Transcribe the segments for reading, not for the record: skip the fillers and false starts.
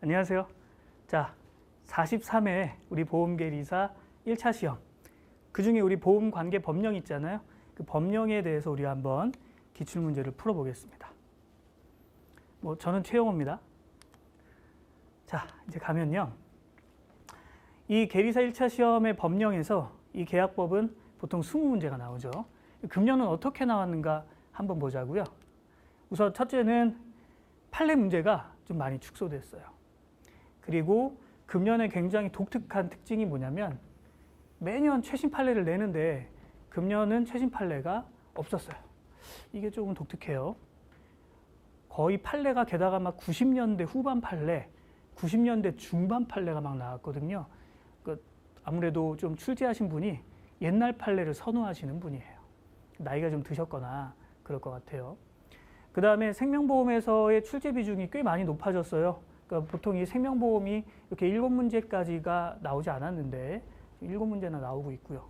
안녕하세요. 자, 43회 우리 보험계리사 1차 시험. 그중에 우리 보험관계 법령 있잖아요. 그 법령에 대해서 우리 한번 기출문제를 풀어보겠습니다. 저는 최영호입니다. 자, 이제 가면요. 이 계리사 1차 시험의 법령에서 이 계약법은 보통 20문제가 나오죠. 금년은 어떻게 나왔는가 한번 보자고요. 우선 첫째는 판례 문제가 좀 많이 축소됐어요. 그리고 금년에 굉장히 독특한 특징이 뭐냐면 매년 최신 판례를 내는데 금년은 최신 판례가 없었어요. 이게 조금 독특해요. 거의 판례가 게다가 막 90년대 후반 판례, 90년대 중반 판례가 막 나왔거든요. 아무래도 좀 출제하신 분이 옛날 판례를 선호하시는 분이에요. 나이가 좀 드셨거나 그럴 것 같아요. 그 다음에 생명보험에서의 출제 비중이 꽤 많이 높아졌어요. 그러니까 보통 이 생명보험이 이렇게 7문제까지가 나오지 않았는데 7문제나 나오고 있고요.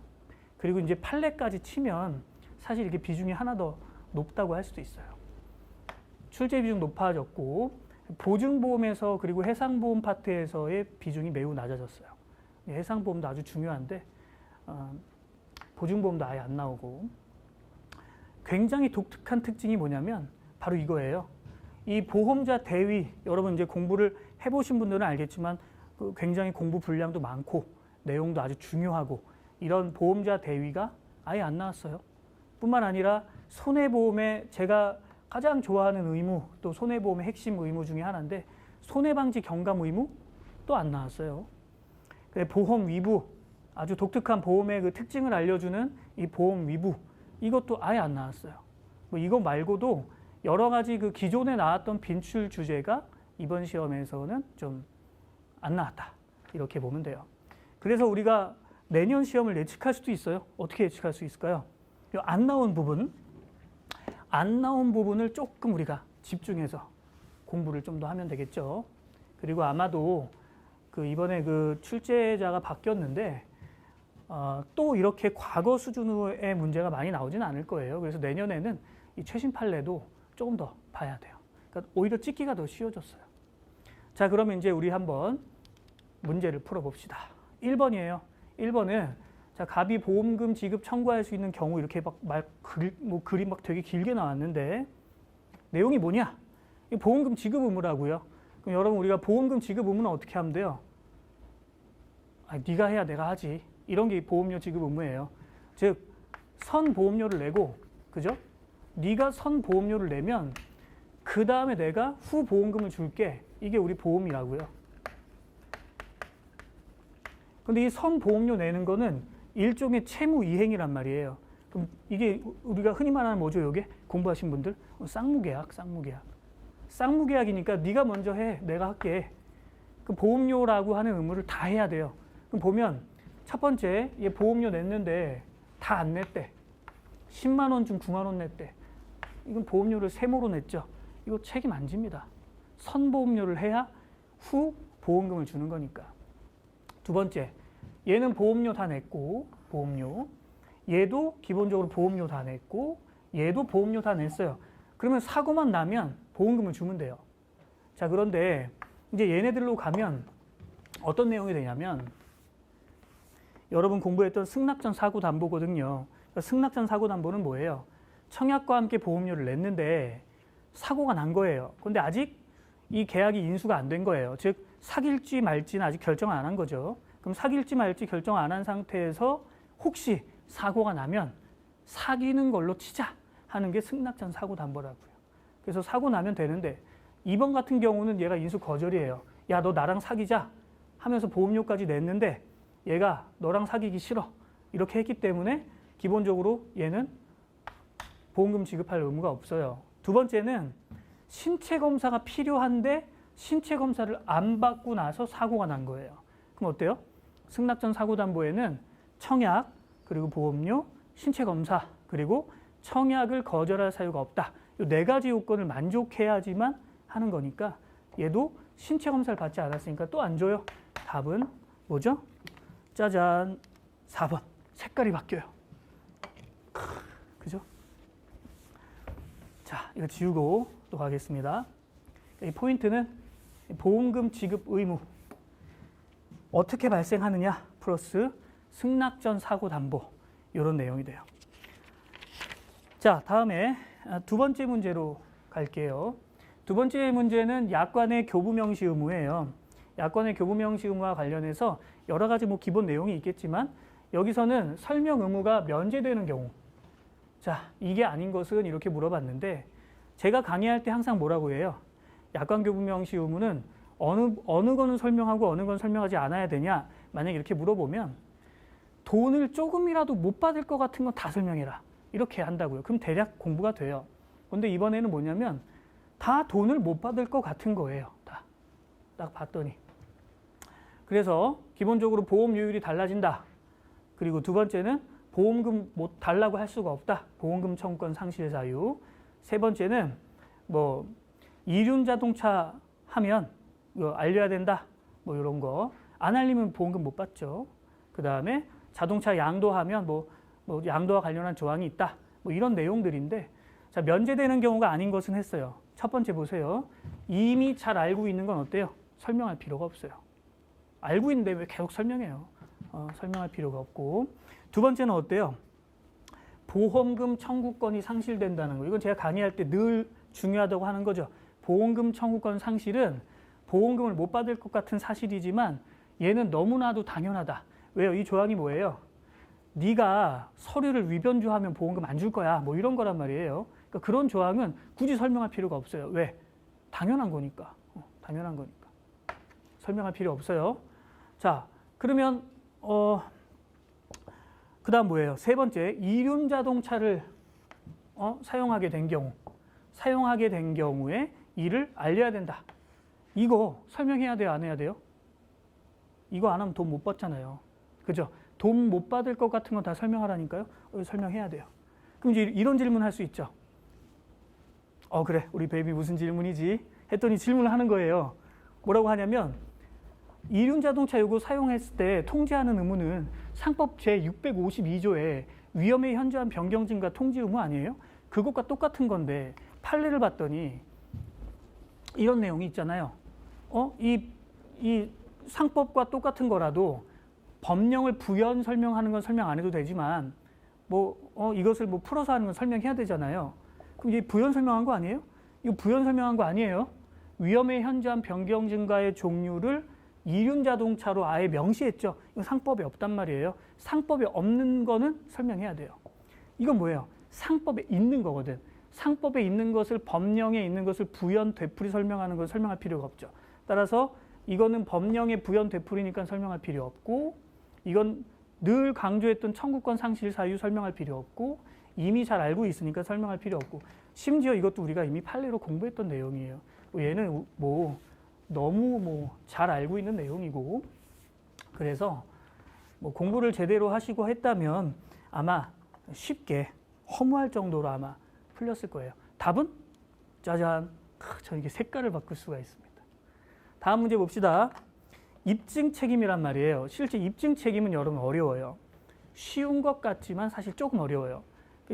그리고 이제 판례까지 치면 사실 이렇게 비중이 하나 더 높다고 할 수도 있어요. 출제 비중 높아졌고 보증보험에서 그리고 해상보험 파트에서의 비중이 매우 낮아졌어요. 해상보험도 아주 중요한데 보증보험도 아예 안 나오고 굉장히 독특한 특징이 뭐냐면 바로 이거예요. 이 보험자 대위, 여러분 이제 공부를 해보신 분들은 알겠지만 굉장히 공부 분량도 많고 내용도 아주 중요하고 이런 보험자 대위가 아예 안 나왔어요. 뿐만 아니라 손해보험의 제가 가장 좋아하는 의무, 또 손해보험의 핵심 의무 중에 하나인데 손해방지 경감 의무 또 안 나왔어요. 보험 위부, 아주 독특한 보험의 그 특징을 알려주는 이 보험 위부, 이것도 아예 안 나왔어요. 이거 말고도 여러 가지 그 기존에 나왔던 빈출 주제가 이번 시험에서는 좀 안 나왔다. 이렇게 보면 돼요. 그래서 우리가 내년 시험을 예측할 수도 있어요. 어떻게 예측할 수 있을까요? 안 나온 부분을 조금 우리가 집중해서 공부를 좀 더 하면 되겠죠. 그리고 아마도 이번에 출제자가 바뀌었는데 또 이렇게 과거 수준의 문제가 많이 나오지는 않을 거예요. 그래서 내년에는 이 최신 판례도 조금 더 봐야 돼요. 그러니까 오히려 찍기가 더 쉬워졌어요. 자, 그러면 이제 우리 한번 문제를 풀어봅시다. 1번이에요. 1번은 자, 갑이 보험금 지급 청구할 수 있는 경우 이렇게 글이 막 되게 길게 나왔는데 내용이 뭐냐? 이 보험금 지급 의무라고요. 그럼 여러분 우리가 보험금 지급 의무는 어떻게 하면 돼요? 네가 해야 내가 하지. 이런 게 보험료 지급 의무예요. 즉 선보험료를 내고, 그죠? 네가 선보험료를 내면 그 다음에 내가 후보험금을 줄게. 이게 우리 보험이라고요. 근데 이 선보험료 내는 거는 일종의 채무 이행이란 말이에요. 그럼 이게 우리가 흔히 말하는 뭐죠? 이게 공부하신 분들 쌍무계약. 쌍무계약이니까 네가 먼저 해, 내가 할게. 그 보험료라고 하는 의무를 다 해야 돼요. 그럼 보면 첫 번째 얘 보험료 냈는데 다 안 냈대. 10만 원 중 9만 원 냈대. 이건 보험료를 세모로 냈죠. 이거 책임 안 집니다. 선보험료를 해야 후 보험금을 주는 거니까. 두 번째, 얘는 보험료 다 냈고, 보험료. 얘도 기본적으로 보험료 다 냈고, 얘도 보험료 다 냈어요. 그러면 사고만 나면 보험금을 주면 돼요. 자, 그런데 이제 얘네들로 가면 어떤 내용이 되냐면 여러분 공부했던 승낙전 사고담보거든요. 승낙전 사고담보는 뭐예요? 청약과 함께 보험료를 냈는데 사고가 난 거예요. 그런데 아직 이 계약이 인수가 안 된 거예요. 즉 사귈지 말지는 아직 결정 안 한 거죠. 그럼 사귈지 말지 결정 안 한 상태에서 혹시 사고가 나면 사귀는 걸로 치자 하는 게 승낙전 사고담보라고요. 그래서 사고 나면 되는데 2번 같은 경우는 얘가 인수 거절이에요. 야, 너 나랑 사귀자 하면서 보험료까지 냈는데 얘가 너랑 사귀기 싫어. 이렇게 했기 때문에 기본적으로 얘는 보험금 지급할 의무가 없어요. 두 번째는 신체 검사가 필요한데 신체 검사를 안 받고 나서 사고가 난 거예요. 그럼 어때요? 승낙전 사고담보에는 청약, 그리고 보험료, 신체 검사, 그리고 청약을 거절할 사유가 없다. 이 네 가지 요건을 만족해야지만 하는 거니까 얘도 신체 검사를 받지 않았으니까 또 안 줘요. 답은 뭐죠? 짜잔, 4번. 색깔이 바뀌어요. 그죠? 자, 이거 지우고 또 가겠습니다. 이 포인트는 보험금 지급 의무 어떻게 발생하느냐 플러스 승낙 전 사고 담보 이런 내용이 돼요. 자, 다음에 두 번째 문제로 갈게요. 두 번째 문제는 약관의 교부 명시 의무예요. 약관의 교부 명시 의무와 관련해서 여러 가지 뭐 기본 내용이 있겠지만 여기서는 설명 의무가 면제되는 경우. 자, 이게 아닌 것은 이렇게 물어봤는데 제가 강의할 때 항상 뭐라고 해요? 약관 교부 명시 의무는 어느 거는 설명하고 어느 건 설명하지 않아야 되냐? 만약에 이렇게 물어보면 돈을 조금이라도 못 받을 것 같은 건 다 설명해라. 이렇게 한다고요. 그럼 대략 공부가 돼요. 근데 이번에는 뭐냐면 다 돈을 못 받을 것 같은 거예요. 다. 딱 봤더니. 그래서 기본적으로 보험료율이 달라진다. 그리고 두 번째는 보험금 못 달라고 할 수가 없다. 보험금 청구권 상실 사유. 세 번째는 뭐 이륜 자동차 하면 이거 알려야 된다. 뭐 이런 거. 안 알리면 보험금 못 받죠. 그 다음에 자동차 양도하면 뭐 양도와 관련한 조항이 있다. 뭐 이런 내용들인데 자, 면제되는 경우가 아닌 것은 했어요. 첫 번째 보세요. 이미 잘 알고 있는 건 어때요? 설명할 필요가 없어요. 알고 있는데 왜 계속 설명해요? 설명할 필요가 없고. 두 번째는 어때요? 보험금 청구권이 상실된다는 거. 이건 제가 강의할 때 늘 중요하다고 하는 거죠. 보험금 청구권 상실은 보험금을 못 받을 것 같은 사실이지만 얘는 너무나도 당연하다. 왜요? 이 조항이 뭐예요? 네가 서류를 위변조하면 보험금 안 줄 거야. 뭐 이런 거란 말이에요. 그러니까 그런 조항은 굳이 설명할 필요가 없어요. 왜? 당연한 거니까. 당연한 거니까. 설명할 필요 없어요. 자, 그러면 그다음 뭐예요? 세 번째, 이륜 자동차를 사용하게 된 경우에 이를 알려야 된다. 이거 설명해야 돼요? 안 해야 돼요? 이거 안 하면 돈 못 받잖아요. 그죠? 돈 못 받을 것 같은 건 다 설명하라니까요. 설명해야 돼요. 그럼 이제 이런 질문 할 수 있죠. 그래. 우리 베이비 무슨 질문이지? 했더니 질문을 하는 거예요. 뭐라고 하냐면 이륜 자동차 요거 사용했을 때 통지하는 의무는 상법 제652조에 위험에 현저한 변경 증가 통지 의무 아니에요? 그것과 똑같은 건데 판례를 봤더니 이런 내용이 있잖아요. 이 상법과 똑같은 거라도 법령을 부연 설명하는 건 설명 안 해도 되지만 이것을 풀어서 하는 건 설명해야 되잖아요. 그럼 이게 부연 설명한 거 아니에요? 이거 부연 설명한 거 아니에요? 위험에 현저한 변경 증가의 종류를 이륜 자동차로 아예 명시했죠. 이거 상법에 없단 말이에요. 상법에 없는 거는 설명해야 돼요. 이건 뭐예요? 상법에 있는 거거든. 상법에 있는 것을 법령에 있는 것을 부연 되풀이 설명하는 건 설명할 필요가 없죠. 따라서 이거는 법령에 부연 되풀이니까 설명할 필요 없고 이건 늘 강조했던 청구권 상실 사유 설명할 필요 없고 이미 잘 알고 있으니까 설명할 필요 없고 심지어 이것도 우리가 이미 판례로 공부했던 내용이에요. 얘는 너무 잘 알고 있는 내용이고 그래서 공부를 제대로 하시고 했다면 아마 쉽게 허무할 정도로 아마 풀렸을 거예요. 답은 짜잔. 저는 이게 색깔을 바꿀 수가 있습니다. 다음 문제 봅시다. 입증 책임이란 말이에요. 실제 입증 책임은 여러분 어려워요. 쉬운 것 같지만 사실 조금 어려워요.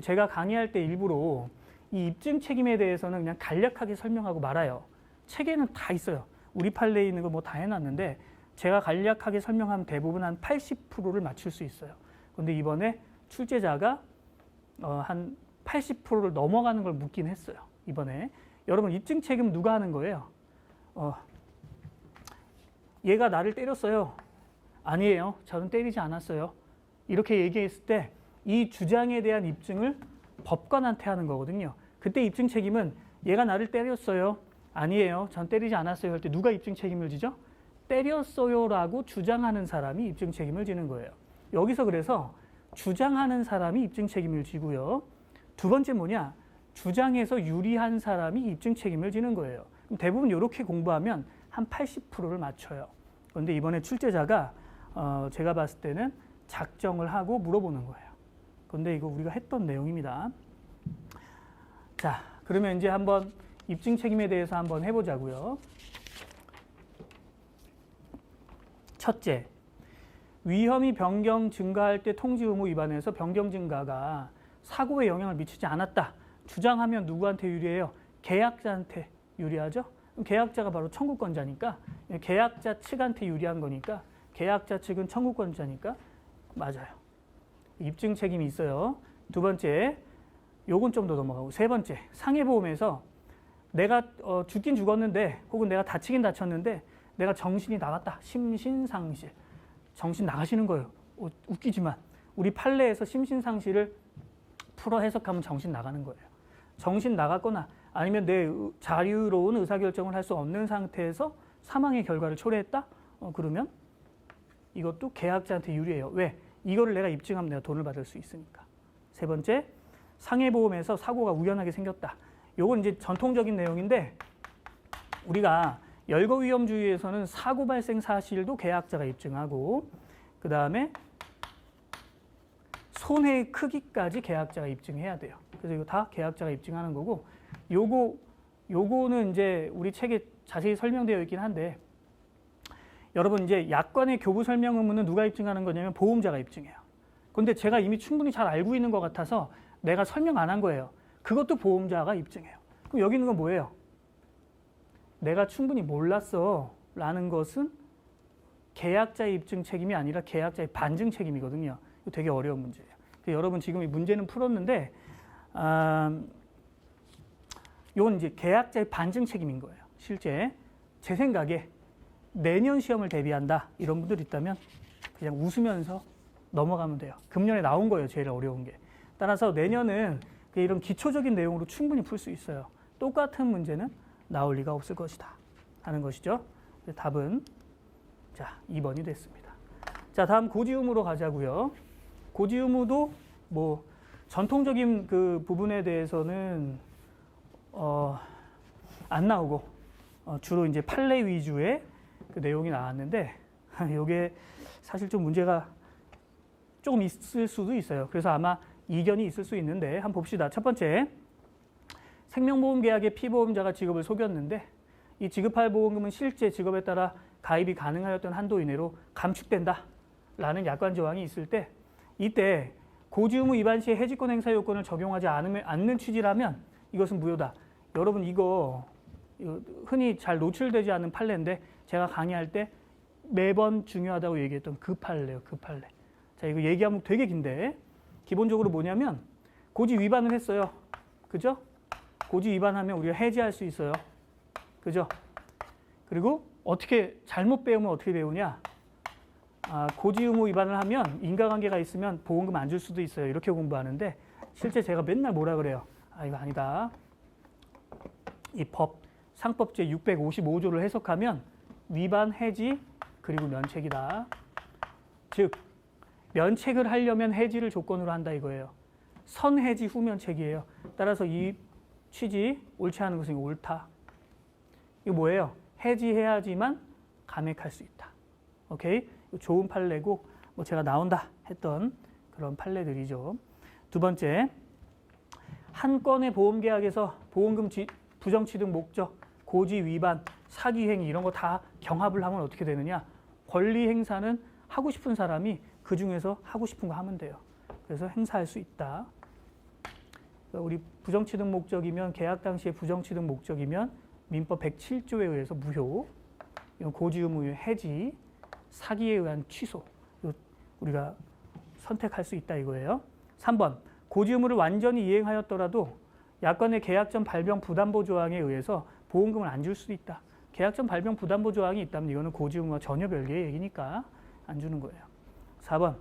제가 강의할 때 일부러 이 입증 책임에 대해서는 그냥 간략하게 설명하고 말아요. 책에는 다 있어요. 우리 판례에 있는 거 다 해놨는데 제가 간략하게 설명하면 대부분 한 80%를 맞출 수 있어요. 그런데 이번에 출제자가 한 80%를 넘어가는 걸 묻긴 했어요. 이번에. 여러분 입증 책임 누가 하는 거예요? 얘가 나를 때렸어요. 아니에요. 저는 때리지 않았어요. 이렇게 얘기했을 때 이 주장에 대한 입증을 법관한테 하는 거거든요. 그때 입증 책임은 얘가 나를 때렸어요. 아니에요. 전 때리지 않았어요. 할 때 누가 입증 책임을 지죠? 때렸어요라고 주장하는 사람이 입증 책임을 지는 거예요. 여기서 그래서 주장하는 사람이 입증 책임을 지고요. 두 번째 뭐냐? 주장에서 유리한 사람이 입증 책임을 지는 거예요. 대부분 이렇게 공부하면 한 80%를 맞춰요. 그런데 이번에 출제자가 제가 봤을 때는 작정을 하고 물어보는 거예요. 그런데 이거 우리가 했던 내용입니다. 자, 그러면 이제 한번 입증 책임에 대해서 한번 해보자고요. 첫째, 위험이 변경 증가할 때 통지 의무 위반해서 변경 증가가 사고에 영향을 미치지 않았다. 주장하면 누구한테 유리해요? 계약자한테 유리하죠? 계약자가 바로 청구권자니까 계약자 측한테 유리한 거니까 계약자 측은 청구권자니까 맞아요. 입증 책임이 있어요. 두 번째, 요건 좀 더 넘어가고 세 번째, 상해보험에서 내가 죽긴 죽었는데 혹은 내가 다치긴 다쳤는데 내가 정신이 나갔다. 심신상실. 정신 나가시는 거예요. 웃기지만 우리 판례에서 심신상실을 풀어 해석하면 정신 나가는 거예요. 정신 나갔거나 아니면 내 자유로운 의사결정을 할 수 없는 상태에서 사망의 결과를 초래했다? 그러면 이것도 계약자한테 유리해요. 왜? 이거를 내가 입증하면 내가 돈을 받을 수 있으니까. 세 번째, 상해보험에서 사고가 우연하게 생겼다. 요건 이제 전통적인 내용인데 우리가 열거위험주의에서는 사고 발생 사실도 계약자가 입증하고 그 다음에 손해의 크기까지 계약자가 입증해야 돼요. 그래서 이거 다 계약자가 입증하는 거고 요거는 이제 우리 책에 자세히 설명되어 있긴 한데 여러분 이제 약관의 교부 설명 의무는 누가 입증하는 거냐면 보험자가 입증해요. 그런데 제가 이미 충분히 잘 알고 있는 것 같아서 내가 설명 안 한 거예요. 그것도 보험자가 입증해요. 그럼 여기 있는 건 뭐예요? 내가 충분히 몰랐어 라는 것은 계약자의 입증 책임이 아니라 계약자의 반증 책임이거든요. 이거 되게 어려운 문제예요. 여러분 지금 이 문제는 풀었는데 이건 이제 계약자의 반증 책임인 거예요. 실제 제 생각에 내년 시험을 대비한다 이런 분들 있다면 그냥 웃으면서 넘어가면 돼요. 금년에 나온 거예요. 제일 어려운 게. 따라서 내년은 이런 기초적인 내용으로 충분히 풀 수 있어요. 똑같은 문제는 나올 리가 없을 것이다 하는 것이죠. 답은 자 2번이 됐습니다. 자 다음 고지의무로 가자고요. 고지의무도 뭐 전통적인 그 부분에 대해서는 안 나오고 주로 이제 판례 위주의 그 내용이 나왔는데 이게 사실 좀 문제가 조금 있을 수도 있어요. 그래서 아마 이견이 있을 수 있는데 한번 봅시다. 첫 번째, 생명보험 계약의 피보험자가 직업을 속였는데 이 지급할 보험금은 실제 직업에 따라 가입이 가능하였던 한도 이내로 감축된다라는 약관 조항이 있을 때 이때 고지의무 위반 시에 해지권 행사 요건을 적용하지 않는 취지라면 이것은 무효다. 여러분 이거 흔히 잘 노출되지 않는 판례인데 제가 강의할 때 매번 중요하다고 얘기했던 그 판례예요. 그 판례. 자 이거 얘기하면 되게 긴데 기본적으로 뭐냐면 고지 위반을 했어요. 그죠? 고지 위반하면 우리가 해지할 수 있어요. 그죠? 그리고 어떻게 잘못 배우면 어떻게 배우냐? 고지 의무 위반을 하면 인과관계가 있으면 보험금 안 줄 수도 있어요. 이렇게 공부하는데 실제 제가 맨날 뭐라 그래요? 이거 아니다. 이 법 상법제 655조를 해석하면 위반, 해지, 그리고 면책이다. 즉 면책을 하려면 해지를 조건으로 한다 이거예요. 선해지 후면책이에요. 따라서 이 취지 옳지 않은 것은 옳다. 이거 뭐예요? 해지해야지만 감액할 수 있다. 오케이? 좋은 판례고 뭐 제가 나온다 했던 그런 판례들이죠. 두 번째, 한 건의 보험계약에서 보험금 부정취득 목적, 고지 위반, 사기 행위 이런 거 다 경합을 하면 어떻게 되느냐? 권리 행사는 하고 싶은 사람이 그 중에서 하고 싶은 거 하면 돼요. 그래서 행사할 수 있다. 우리 부정취득 목적이면 계약 당시에 부정취득 목적이면 민법 107조에 의해서 무효, 이건 고지 의무의 해지, 사기에 의한 취소 우리가 선택할 수 있다 이거예요. 3번 고지 의무를 완전히 이행하였더라도 약관의 계약 전 발병 부담보 조항에 의해서 보험금을 안 줄 수도 있다. 계약 전 발병 부담보 조항이 있다면 이거는 고지 의무와 전혀 별개의 얘기니까 안 주는 거예요. 4번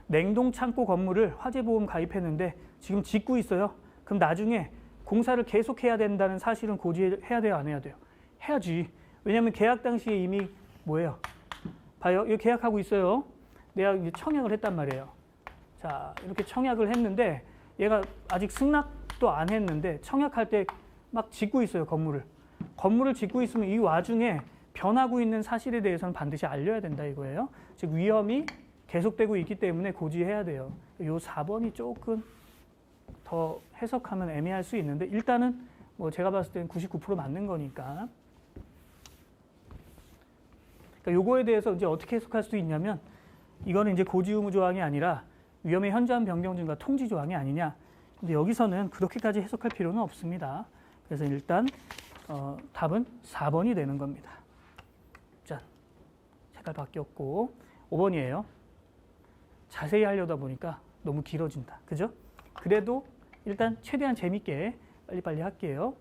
냉동 창고 건물을 화재보험 가입했는데 지금 짓고 있어요. 그럼 나중에 공사를 계속해야 된다는 사실은 고지해야 돼요? 안 해야 돼요? 해야지. 왜냐하면 계약 당시에 이미 뭐예요? 봐요. 이거 계약하고 있어요. 내가 이제 청약을 했단 말이에요. 자, 이렇게 청약을 했는데 얘가 아직 승낙도 안 했는데 청약할 때 막 짓고 있어요. 건물을 짓고 있으면 이 와중에 변하고 있는 사실에 대해서는 반드시 알려야 된다 이거예요. 즉 위험이 계속되고 있기 때문에 고지해야 돼요. 요 4번이 조금 더 해석하면 애매할 수 있는데 일단은 뭐 제가 봤을 때는 99% 맞는 거니까. 그러니까 요거에 대해서 이제 어떻게 해석할 수 있냐면 이거는 이제 고지 의무 조항이 아니라 위험의 현저한 변경 증가 통지 조항이 아니냐. 근데 여기서는 그렇게까지 해석할 필요는 없습니다. 그래서 일단 답은 4번이 되는 겁니다. 짠. 색깔 바뀌었고 5번이에요. 자세히 하려다 보니까 너무 길어진다. 그죠? 그래도 일단 최대한 재밌게 빨리빨리 할게요.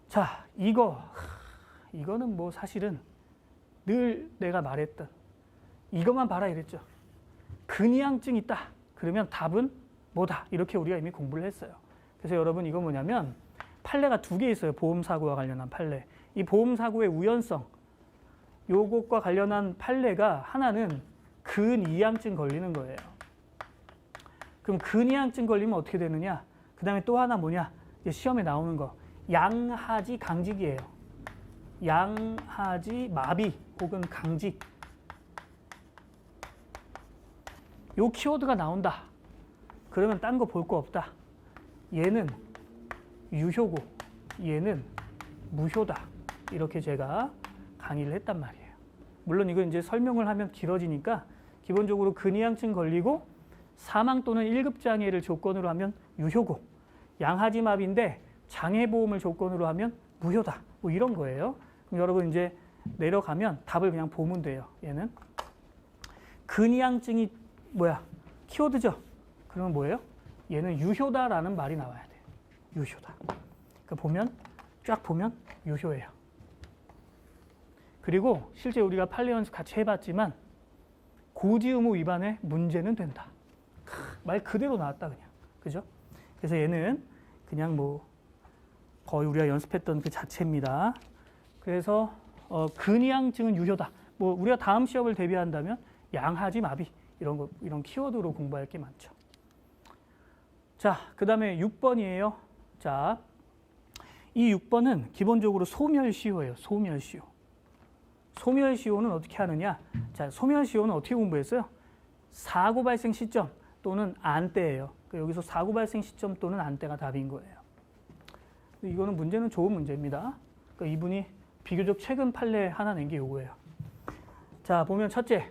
자, 이거는 뭐 사실은 늘 내가 말했던 이것만 봐라 이랬죠. 근이항증 있다. 그러면 답은 뭐다. 이렇게 우리가 이미 공부를 했어요. 그래서 여러분 이거 뭐냐면 판례가 2개 있어요. 보험사고와 관련한 판례. 이 보험사고의 우연성 요것과 관련한 판례가 하나는 근이항증 걸리는 거예요. 그럼 근이항증 걸리면 어떻게 되느냐? 그 다음에 또 하나 뭐냐? 이제 시험에 나오는 거. 양하지 강직이에요. 양하지 마비 혹은 강직. 요 키워드가 나온다. 그러면 딴 거 볼 거 없다. 얘는 유효고 얘는 무효다. 이렇게 제가 강의를 했단 말이에요. 물론 이거 이제 설명을 하면 길어지니까 기본적으로 근이항증 걸리고 사망 또는 1급 장애를 조건으로 하면 유효고 양하지 마비인데 장애보험을 조건으로 하면 무효다. 뭐 이런 거예요. 그럼 여러분 이제 내려가면 답을 그냥 보면 돼요. 얘는 근이항증이 뭐야? 키워드죠. 그러면 뭐예요? 얘는 유효다라는 말이 나와야 돼요. 유효다. 그러니까 보면 쫙 보면 유효해요. 그리고 실제 우리가 판례 연습 같이 해봤지만 고지 의무 위반의 문제는 된다. 말 그대로 나왔다 그냥. 그죠? 그래서 얘는 그냥 뭐 거의 우리가 연습했던 그 자체입니다. 그래서 근이항증은 유효다. 뭐 우리가 다음 시험을 대비한다면 양하지 마비 이런 키워드로 공부할 게 많죠. 자, 그 다음에 6번이에요. 자, 이 6번은 기본적으로 소멸시효예요. 소멸시효. 소멸시효는 어떻게 하느냐? 자, 소멸시효는 어떻게 공부했어요? 사고 발생 시점 또는 안때예요. 여기서 사고 발생 시점 또는 안때가 답인 거예요. 이거는 문제는 좋은 문제입니다. 그러니까 이분이 비교적 최근 판례 하나 낸 게 이거예요. 자, 보면 첫째.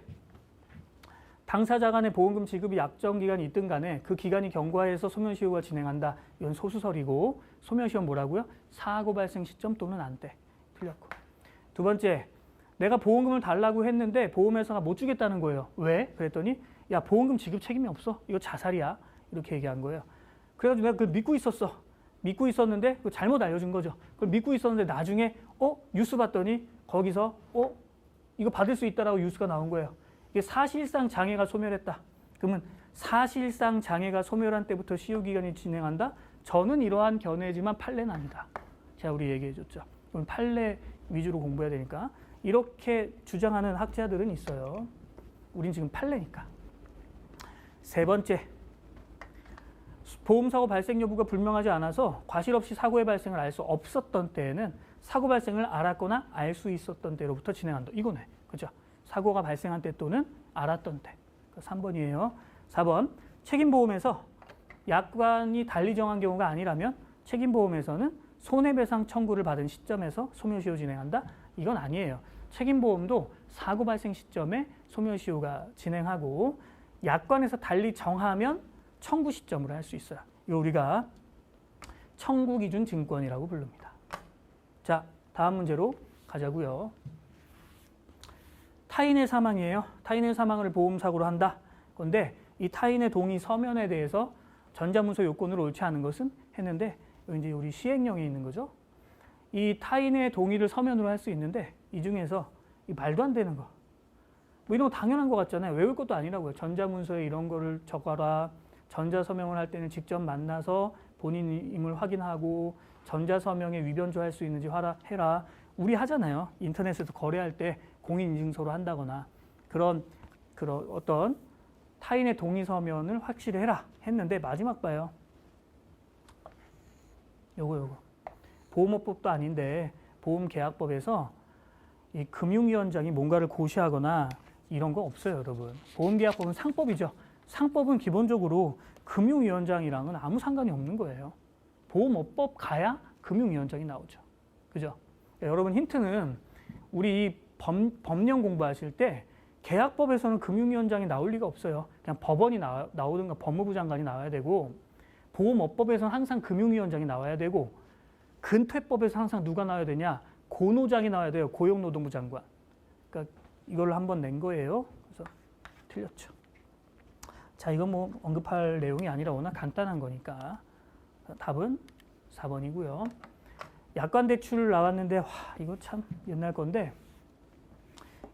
당사자 간의 보험금 지급이 약정 기간이 있든 간에 그 기간이 경과해서 소멸시효가 진행한다. 이건 소수설이고 소멸시효는 뭐라고요? 사고 발생 시점 또는 안때. 틀렸고. 두 번째. 내가 보험금을 달라고 했는데 보험회사가 못 주겠다는 거예요. 왜? 그랬더니 야, 보험금 지급 책임이 없어. 이거 자살이야. 이렇게 얘기한 거예요. 그래가지고 내가 그걸 믿고 있었어. 믿고 있었는데 그거 잘못 알려준 거죠. 그걸 믿고 있었는데 나중에 뉴스 봤더니 거기서 이거 받을 수 있다라고 뉴스가 나온 거예요. 이게 사실상 장애가 소멸했다. 그러면 사실상 장애가 소멸한 때부터 시효기간이 진행한다? 저는 이러한 견해지만 판례는 아니다. 제가 우리 얘기해 줬죠. 그럼 판례 위주로 공부해야 되니까. 이렇게 주장하는 학자들은 있어요. 우린 지금 판례니까. 세 번째. 보험사고 발생 여부가 불명하지 않아서 과실 없이 사고의 발생을 알 수 없었던 때에는 사고 발생을 알았거나 알 수 있었던 때로부터 진행한다. 이거네. 그죠? 사고가 발생한 때 또는 알았던 때. 3번이에요. 4번. 책임보험에서 약관이 달리 정한 경우가 아니라면 책임보험에서는 손해배상 청구를 받은 시점에서 소멸시효 진행한다? 이건 아니에요. 책임보험도 사고 발생 시점에 소멸시효가 진행하고 약관에서 달리 정하면 청구 시점으로 할 수 있어요. 이거 우리가 청구기준 증권이라고 부릅니다. 자, 다음 문제로 가자고요. 타인의 사망이에요. 타인의 사망을 보험사고로 한다. 그런데 이 타인의 동의 서면에 대해서 전자문서 요건으로 옳지 않은 것은 했는데 이제 우리 시행령에 있는 거죠. 이 타인의 동의를 서면으로 할 수 있는데 이 중에서 이 말도 안 되는 거. 뭐 이런 거 당연한 것 같잖아요. 외울 것도 아니라고요. 전자문서에 이런 거를 적어라. 전자서명을 할 때는 직접 만나서 본인임을 확인하고 전자서명에 위변조할 수 있는지 해라. 우리 하잖아요. 인터넷에서 거래할 때 공인인증서로 한다거나 그런 어떤 타인의 동의 서면을 확실히 해라 했는데 마지막 봐요. 요거. 보험업법도 아닌데 보험계약법에서 이 금융위원장이 뭔가를 고시하거나 이런 거 없어요, 여러분. 보험계약법은 상법이죠. 상법은 기본적으로 금융위원장이랑은 아무 상관이 없는 거예요. 보험업법 가야 금융위원장이 나오죠. 그죠? 여러분 힌트는 우리 법령 공부하실 때 계약법에서는 금융위원장이 나올 리가 없어요. 그냥 법원이 나오든가 법무부 장관이 나와야 되고 보험업법에서는 항상 금융위원장이 나와야 되고 근퇴법에서 항상 누가 나와야 되냐? 고노장이 나와야 돼요. 고용노동부 장관. 그러니까 이걸 한번 낸 거예요. 그래서 틀렸죠. 자, 이건 뭐 언급할 내용이 아니라 워낙 간단한 거니까 답은 4번이고요. 약관 대출 나왔는데 와, 이거 참 옛날 건데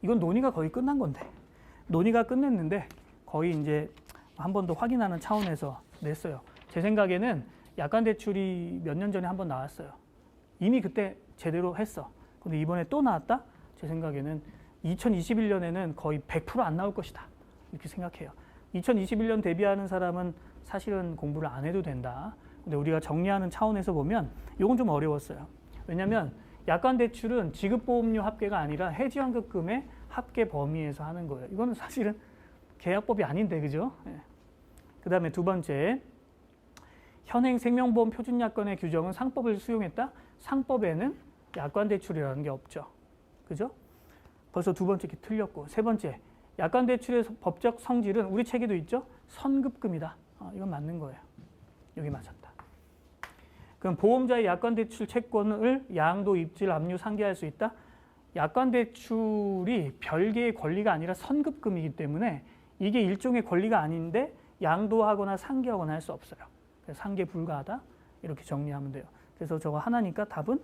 이건 논의가 거의 끝난 건데 논의가 끝냈는데 거의 이제 한 번 더 확인하는 차원에서 냈어요. 제 생각에는 약관 대출이 몇 년 전에 한 번 나왔어요. 이미 그때 제대로 했어. 근데 이번에 또 나왔다? 제 생각에는 2021년에는 거의 100% 안 나올 것이다. 이렇게 생각해요. 2021년 대비하는 사람은 사실은 공부를 안 해도 된다. 근데 우리가 정리하는 차원에서 보면 이건 좀 어려웠어요. 왜냐하면 약관 대출은 지급보험료 합계가 아니라 해지환급금의 합계 범위에서 하는 거예요. 이거는 사실은 계약법이 아닌데, 그죠? 네. 그 다음에 두 번째, 현행 생명보험 표준약관의 규정은 상법을 수용했다? 상법에는 약관 대출이라는 게 없죠. 그죠? 벌써 두 번째 게 틀렸고. 세 번째, 약관 대출의 법적 성질은 우리 책에도 있죠? 선급금이다. 이건 맞는 거예요. 여기 맞았다. 그럼 보험자의 약관 대출 채권을 양도, 입질, 압류, 상계할 수 있다? 약관 대출이 별개의 권리가 아니라 선급금이기 때문에 이게 일종의 권리가 아닌데 양도하거나 상계하거나 할 수 없어요. 그래서 상계 불가하다. 이렇게 정리하면 돼요. 그래서 저거 하나니까 답은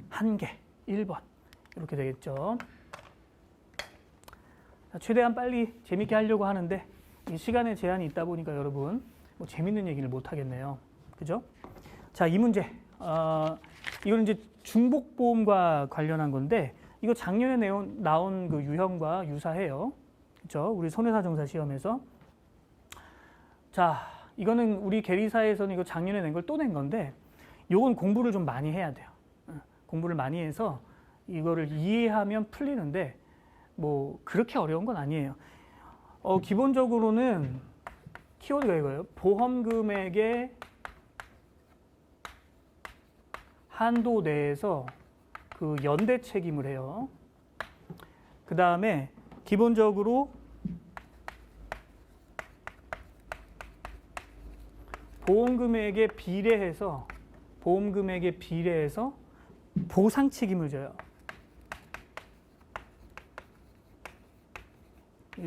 한 개, 1번. 이렇게 되겠죠. 최대한 빨리 재밌게 하려고 하는데 이 시간에 제한이 있다 보니까 여러분 뭐 재밌는 얘기를 못 하겠네요. 그죠? 자, 이 문제. 이거는 이제 중복보험과 관련한 건데 이거 작년에 나온 그 유형과 유사해요. 그렇죠? 우리 손해사정사 시험에서. 자, 이거는 우리 계리사에서는 이거 작년에 낸 걸 또 낸 건데 이건 공부를 좀 많이 해야 돼요. 공부를 많이 해서 이거를 이해하면 풀리는데 뭐 그렇게 어려운 건 아니에요. 기본적으로는 키워드가 이거예요. 보험 금액의 한도 내에서 그 연대 책임을 해요. 그 다음에 기본적으로 보험 금액에 비례해서 보상 책임을 져요.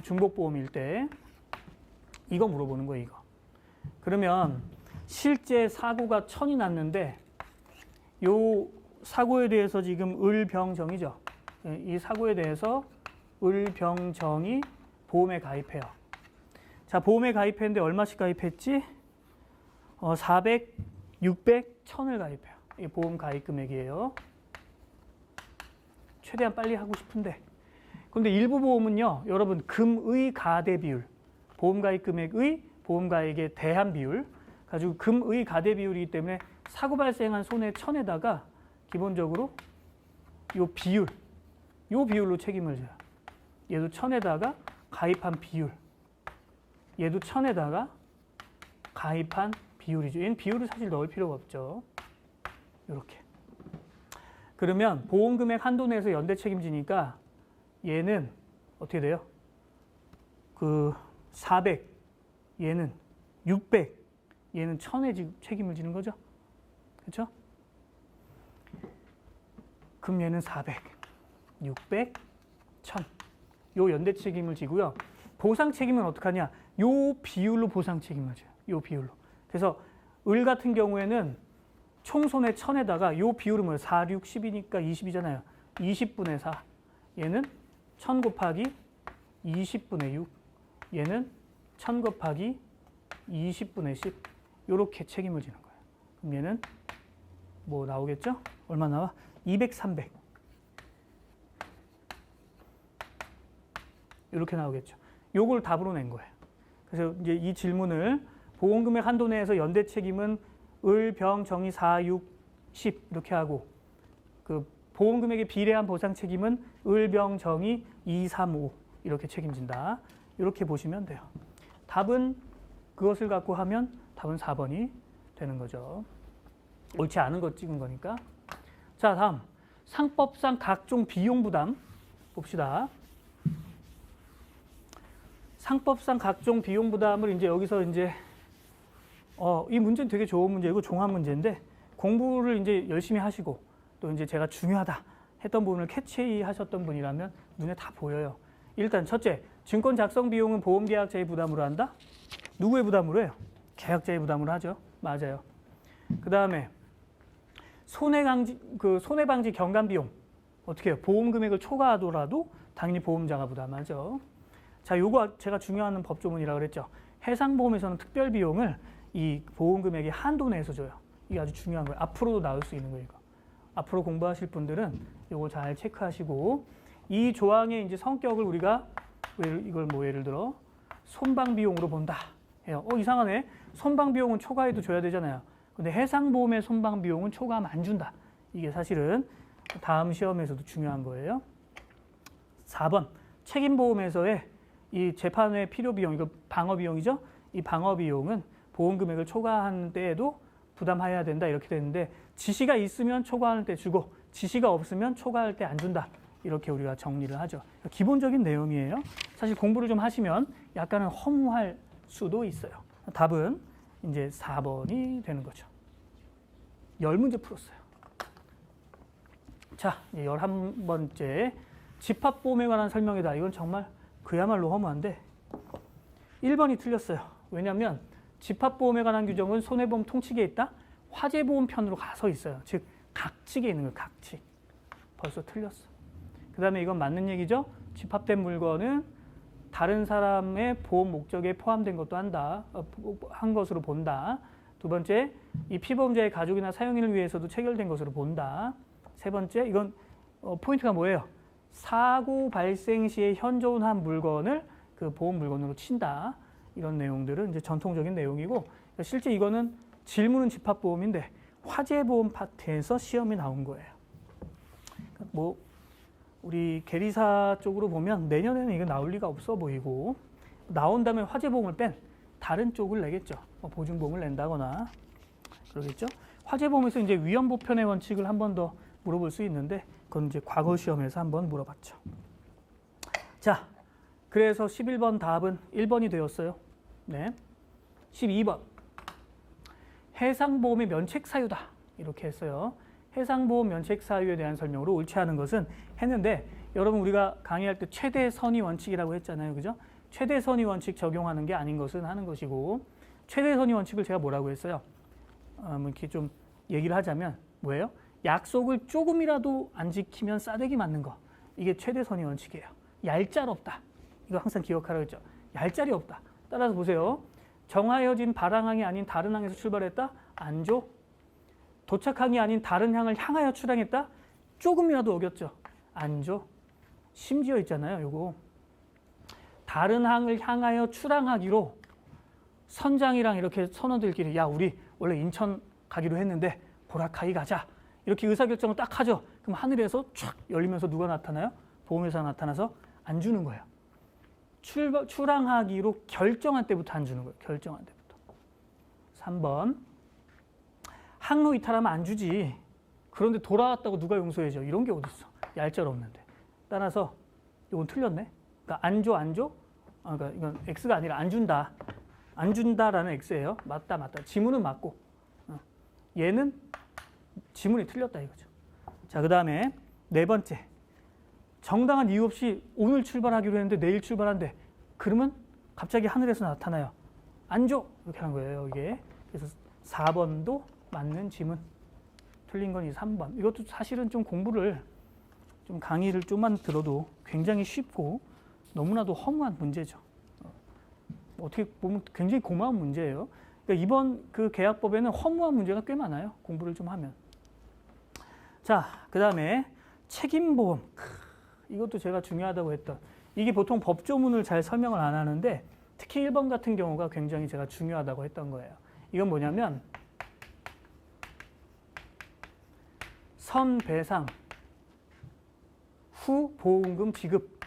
중복보험일 때 이거 물어보는 거예요. 이거. 그러면 실제 사고가 1000이 났는데 요 사고에 대해서 지금 을병정이죠. 이 사고에 대해서 을병정이 보험에 가입해요. 자, 보험에 가입했는데 얼마씩 가입했지? 400, 600, 1000을 가입해요. 이게 보험 가입 금액이에요. 최대한 빨리 하고 싶은데. 근데 일부 보험은요, 여러분 금의 가대 비율, 보험 가입 금액의 보험 가입에 대한 비율, 가지고 금의 가대 비율이기 때문에 사고 발생한 손해 1000에다가 기본적으로 요 비율로 책임을 져요. 얘도 1000에다가 가입한 비율, 얘도 1000에다가 가입한 비율이죠. 얘는 비율을 사실 넣을 필요가 없죠. 이렇게. 그러면 보험금액 한도 내에서 연대 책임지니까 얘는 어떻게 돼요? 그 400, 얘는 600, 얘는 1000에 책임을 지는 거죠. 그렇죠? 그럼 얘는 400, 600, 1000. 요 연대 책임을 지고요. 보상 책임은 어떻게 하냐? 요 비율로 보상 책임을 져요. 요 비율로. 그래서 을 같은 경우에는 총손해 1000에다가 요 비율은 뭐예요? 4, 6, 10이니까 20이잖아요. 20분의 4. 얘는 1000 곱하기 20분의 6. 얘는 1000 곱하기 20분의 10. 요렇게 책임을 지는 거예요. 그럼 얘는 뭐 나오겠죠? 얼마 나와? 200, 300. 이렇게 나오겠죠. 요걸 답으로 낸 거예요. 그래서 이제 이 질문을 보험금액 한도 내에서 연대 책임은 을, 병, 정의 4, 6, 10 이렇게 하고 그 보험금액에 비례한 보상 책임은 을, 병, 정의 2, 3, 5 이렇게 책임진다. 이렇게 보시면 돼요. 답은 그것을 갖고 하면 답은 4번이 되는 거죠. 옳지 않은 것 찍은 거니까. 자, 다음 상법상 각종 비용 부담 봅시다. 상법상 각종 비용 부담을 이제 여기서 이제 이 문제는 되게 좋은 문제고 종합 문제인데 공부를 이제 열심히 하시고 또 이제 제가 중요하다 했던 부분을 캐치하셨던 분이라면 눈에 다 보여요. 일단 첫째, 증권 작성 비용은 보험계약자의 부담으로 한다? 누구의 부담으로 해요? 계약자의 부담으로 하죠. 맞아요. 그 다음에 손해방지 경감 비용 어떻게 해요? 보험 금액을 초과하더라도 당연히 보험자가 부담하죠. 자, 요거 제가 중요한 법조문이라고 그랬죠. 해상보험에서는 특별 비용을 이 보험 금액의 한도 내에서 줘요. 이게 아주 중요한 거예요. 앞으로도 나올 수 있는 거예요. 이거. 앞으로 공부하실 분들은 이거 잘 체크하시고 이 조항의 이제 성격을 우리가 이걸 뭐 예를 들어 손방 비용으로 본다 해요. 이상하네. 손방 비용은 초과해도 줘야 되잖아요. 근데 해상보험의 손방 비용은 초과하면 안 준다. 이게 사실은 다음 시험에서도 중요한 거예요. 4번 책임보험에서의 이 재판의 필요 비용, 이거 방어 비용이죠. 이 방어 비용은 보험 금액을 초과하는 때에도 부담해야 된다 이렇게 되는데 지시가 있으면 초과하는 때 주고 지시가 없으면 초과할 때 안 준다. 이렇게 우리가 정리를 하죠. 기본적인 내용이에요. 사실 공부를 좀 하시면 약간은 허무할 수도 있어요. 답은 이제 4번이 되는 거죠. 10문제 풀었어요. 자, 11번째 집합보험에 관한 설명이다. 이건 정말 그야말로 허무한데 1번이 틀렸어요. 왜냐하면 집합보험에 관한 규정은 손해보험 통칙에 있다? 화재보험 편으로 가서 있어요. 즉 각칙에 있는 거예요. 각칙. 벌써 틀렸어. 그 다음에 이건 맞는 얘기죠. 집합된 물건은 다른 사람의 보험 목적에 포함된 것도 한 것으로 본다. 두 번째, 이 피보험자의 가족이나 사용인을 위해서도 체결된 것으로 본다. 세 번째, 이건 포인트가 뭐예요? 사고 발생 시에 현존한 물건을 그 보험 물건으로 친다. 이런 내용들은 이제 전통적인 내용이고 실제 이거는 질문은 집합보험인데 화재보험 파트에서 시험이 나온 거예요. 뭐 우리 계리사 쪽으로 보면 내년에는 이거 나올 리가 없어 보이고 나온다면 화재보험을 뺀 다른 쪽을 내겠죠. 보증보험을 낸다거나 그러겠죠. 화재보험에서 이제 위험보편의 원칙을 한 번 더 물어볼 수 있는데 그건 이제 과거 시험에서 한번 물어봤죠. 자, 그래서 11번 답은 1번이 되었어요. 네. 12번. 해상보험의 면책 사유다. 이렇게 했어요. 해상보험 면책 사유에 대한 설명으로 옳지 않은 것은 했는데 여러분 우리가 강의할 때 최대 선의 원칙이라고 했잖아요. 그죠? 최대 선의 원칙 적용하는 게 아닌 것은 하는 것이고 최대 선의 원칙을 제가 뭐라고 했어요? 이렇게 좀 얘기를 하자면 뭐예요? 약속을 조금이라도 안 지키면 싸대기 맞는 거. 이게 최대 선의 원칙이에요. 얄짤 없다. 이거 항상 기억하라고 했죠. 얄짤이 없다. 따라서 보세요. 정하여진 발항항이 아닌 다른 항에서 출발했다? 안 줘. 도착항이 아닌 다른 항을 향하여 출항했다? 조금이라도 어겼죠. 안 줘. 심지어 있잖아요. 요거. 다른 항을 향하여 출항하기로 선장이랑 이렇게 선원들끼리 야 우리 원래 인천 가기로 했는데 보라카이 가자. 이렇게 의사결정을 딱 하죠. 그럼 하늘에서 촥 열리면서 누가 나타나요? 보험회사가 나타나서 안 주는 거예요. 출항하기로 결정한 때부터 안 주는 거예요. 결정한 때부터. 3번. 항로 이탈하면 안 주지. 그런데 돌아왔다고 누가 용서해줘. 이런 게 어딨어. 얄짤 없는데. 따라서 이건 틀렸네. 그러니까 안 줘, 안 줘. 그러니까 이건 X가 아니라 안 준다. 안 준다라는 X예요. 맞다, 맞다. 지문은 맞고. 얘는 지문이 틀렸다 이거죠. 자, 그 다음에 4번째. 정당한 이유 없이 오늘 출발하기로 했는데 내일 출발한대. 그러면 갑자기 하늘에서 나타나요. 안 줘. 이렇게 하는 거예요. 이게. 그래서 4번도 맞는 지문. 틀린 건 이 3번. 이것도 사실은 좀 공부를 좀 강의를 좀만 들어도 굉장히 쉽고 너무나도 허무한 문제죠. 어떻게 보면 굉장히 고마운 문제예요. 그러니까 이번 그 계약법에는 허무한 문제가 꽤 많아요. 공부를 좀 하면. 자, 그 다음에 책임보험. 이것도 제가 중요하다고 했던. 이게 보통 법조문을 잘 설명을 안 하는데 특히 1번 같은 경우가 굉장히 제가 중요하다고 했던 거예요. 이건 뭐냐면 선배상 후 보험금 지급